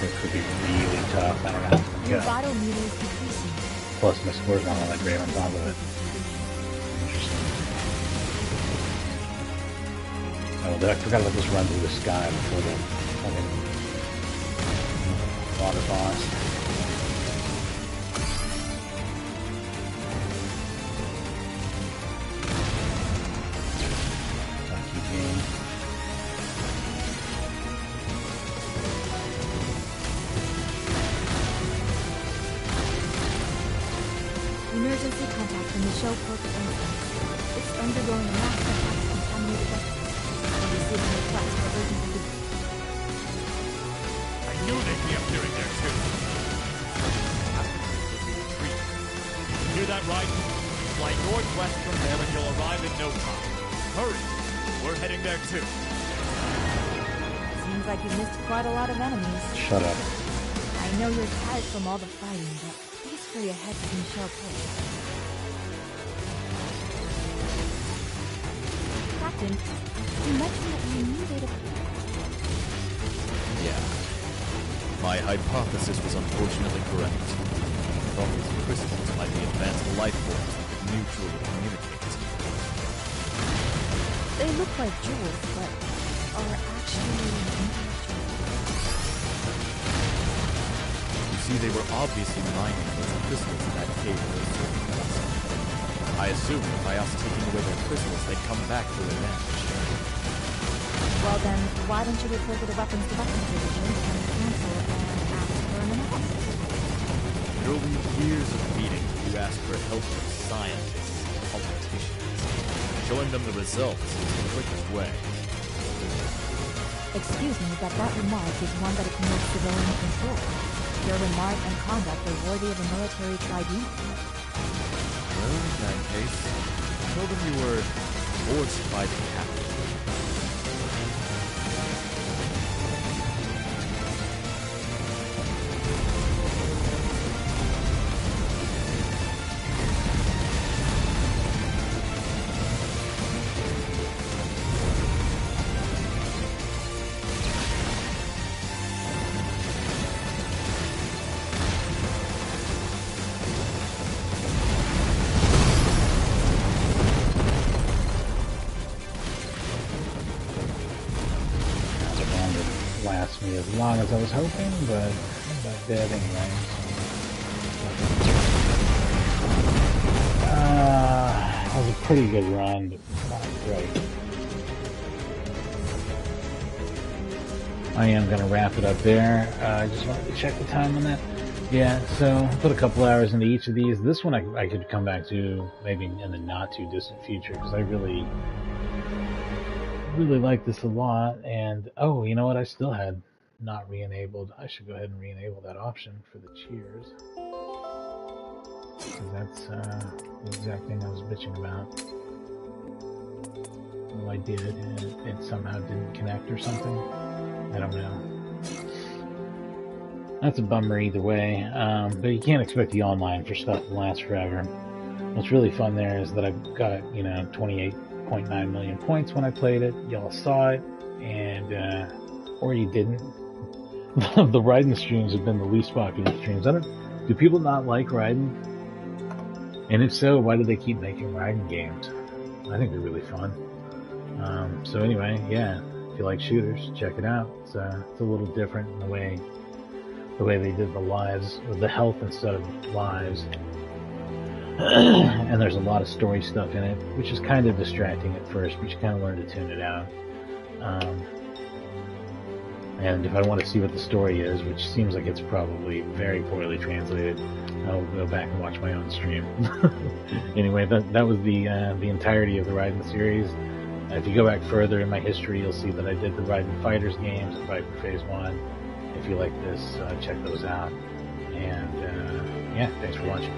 This could be really tough. I don't know. Your Yeah. vital meter is decreasing. Plus, my score's not all that great on top of it. Interesting. Oh, I forgot about this run through the sky before the fucking water boss. Lucky game. Emergency contact from the shell port entrance. It's undergoing a mass attack of contaminated weapons. We're receiving requests for urgent relief. I knew they'd be appearing there too. Raiden. Fly northwest from there and you'll arrive in no time. Hurry! We're heading there too. Seems like you missed quite a lot of enemies. Shut up. I know you're tired from all the fighting, but please hurry ahead to Michelle Place. Captain, you mentioned that you needed a... Yeah. My hypothesis was unfortunately correct. I thought these crystals might be advanced life forms that could mutually communicate. They look like jewels, but are actually intellectual. You see, they were obviously mining those crystals in that cave for a certain reason. I assumed by us taking away their crystals, they'd come back for revenge. Well then, why don't you report to the Weapons Development Division and Council and ask for an analysis? In early years of meeting, you asked for help from scientists and politicians. Showing them the results is the quickest way. Excuse me, but that remark is one that ignores civilian control. Your remark and conduct are worthy of a military tribunal. Well, in that case, tell them you were forced by the captain. Me as long as I was hoping, but I'm not dead anyway. That was a pretty good run, but not great. I am going to wrap it up there. I just wanted to check the time on that. Yeah, so put a couple hours into each of these. This one I could come back to maybe in the not too distant future because I really like this a lot. And oh, you know what? I still had not re-enabled. I should go ahead and re-enable that option for the cheers. Because that's the exact thing I was bitching about. Well, I did, and it somehow didn't connect or something. I don't know. That's a bummer either way. But you can't expect the online for stuff to last forever. What's really fun there is that I've got, 28.9 million points when I played it. Y'all saw it, and or you didn't. The Raiden streams have been the least popular streams. Do people not like Raiden? And if so, why do they keep making Raiden games? I think they're really fun. So anyway, yeah, if you like shooters, check it out. It's a little different in the way they did the lives, or the health instead of lives. And there's a lot of story stuff in it, which is kind of distracting at first, but you kind of learn to tune it out. And if I want to see what the story is, which seems like it's probably very poorly translated, I'll go back and watch my own stream. Anyway, that was the entirety of the Raiden series. If you go back further in my history, you'll see that I did the Raiden Fighters games and Viper Phase 1. If you like this, check those out. And yeah, thanks for watching.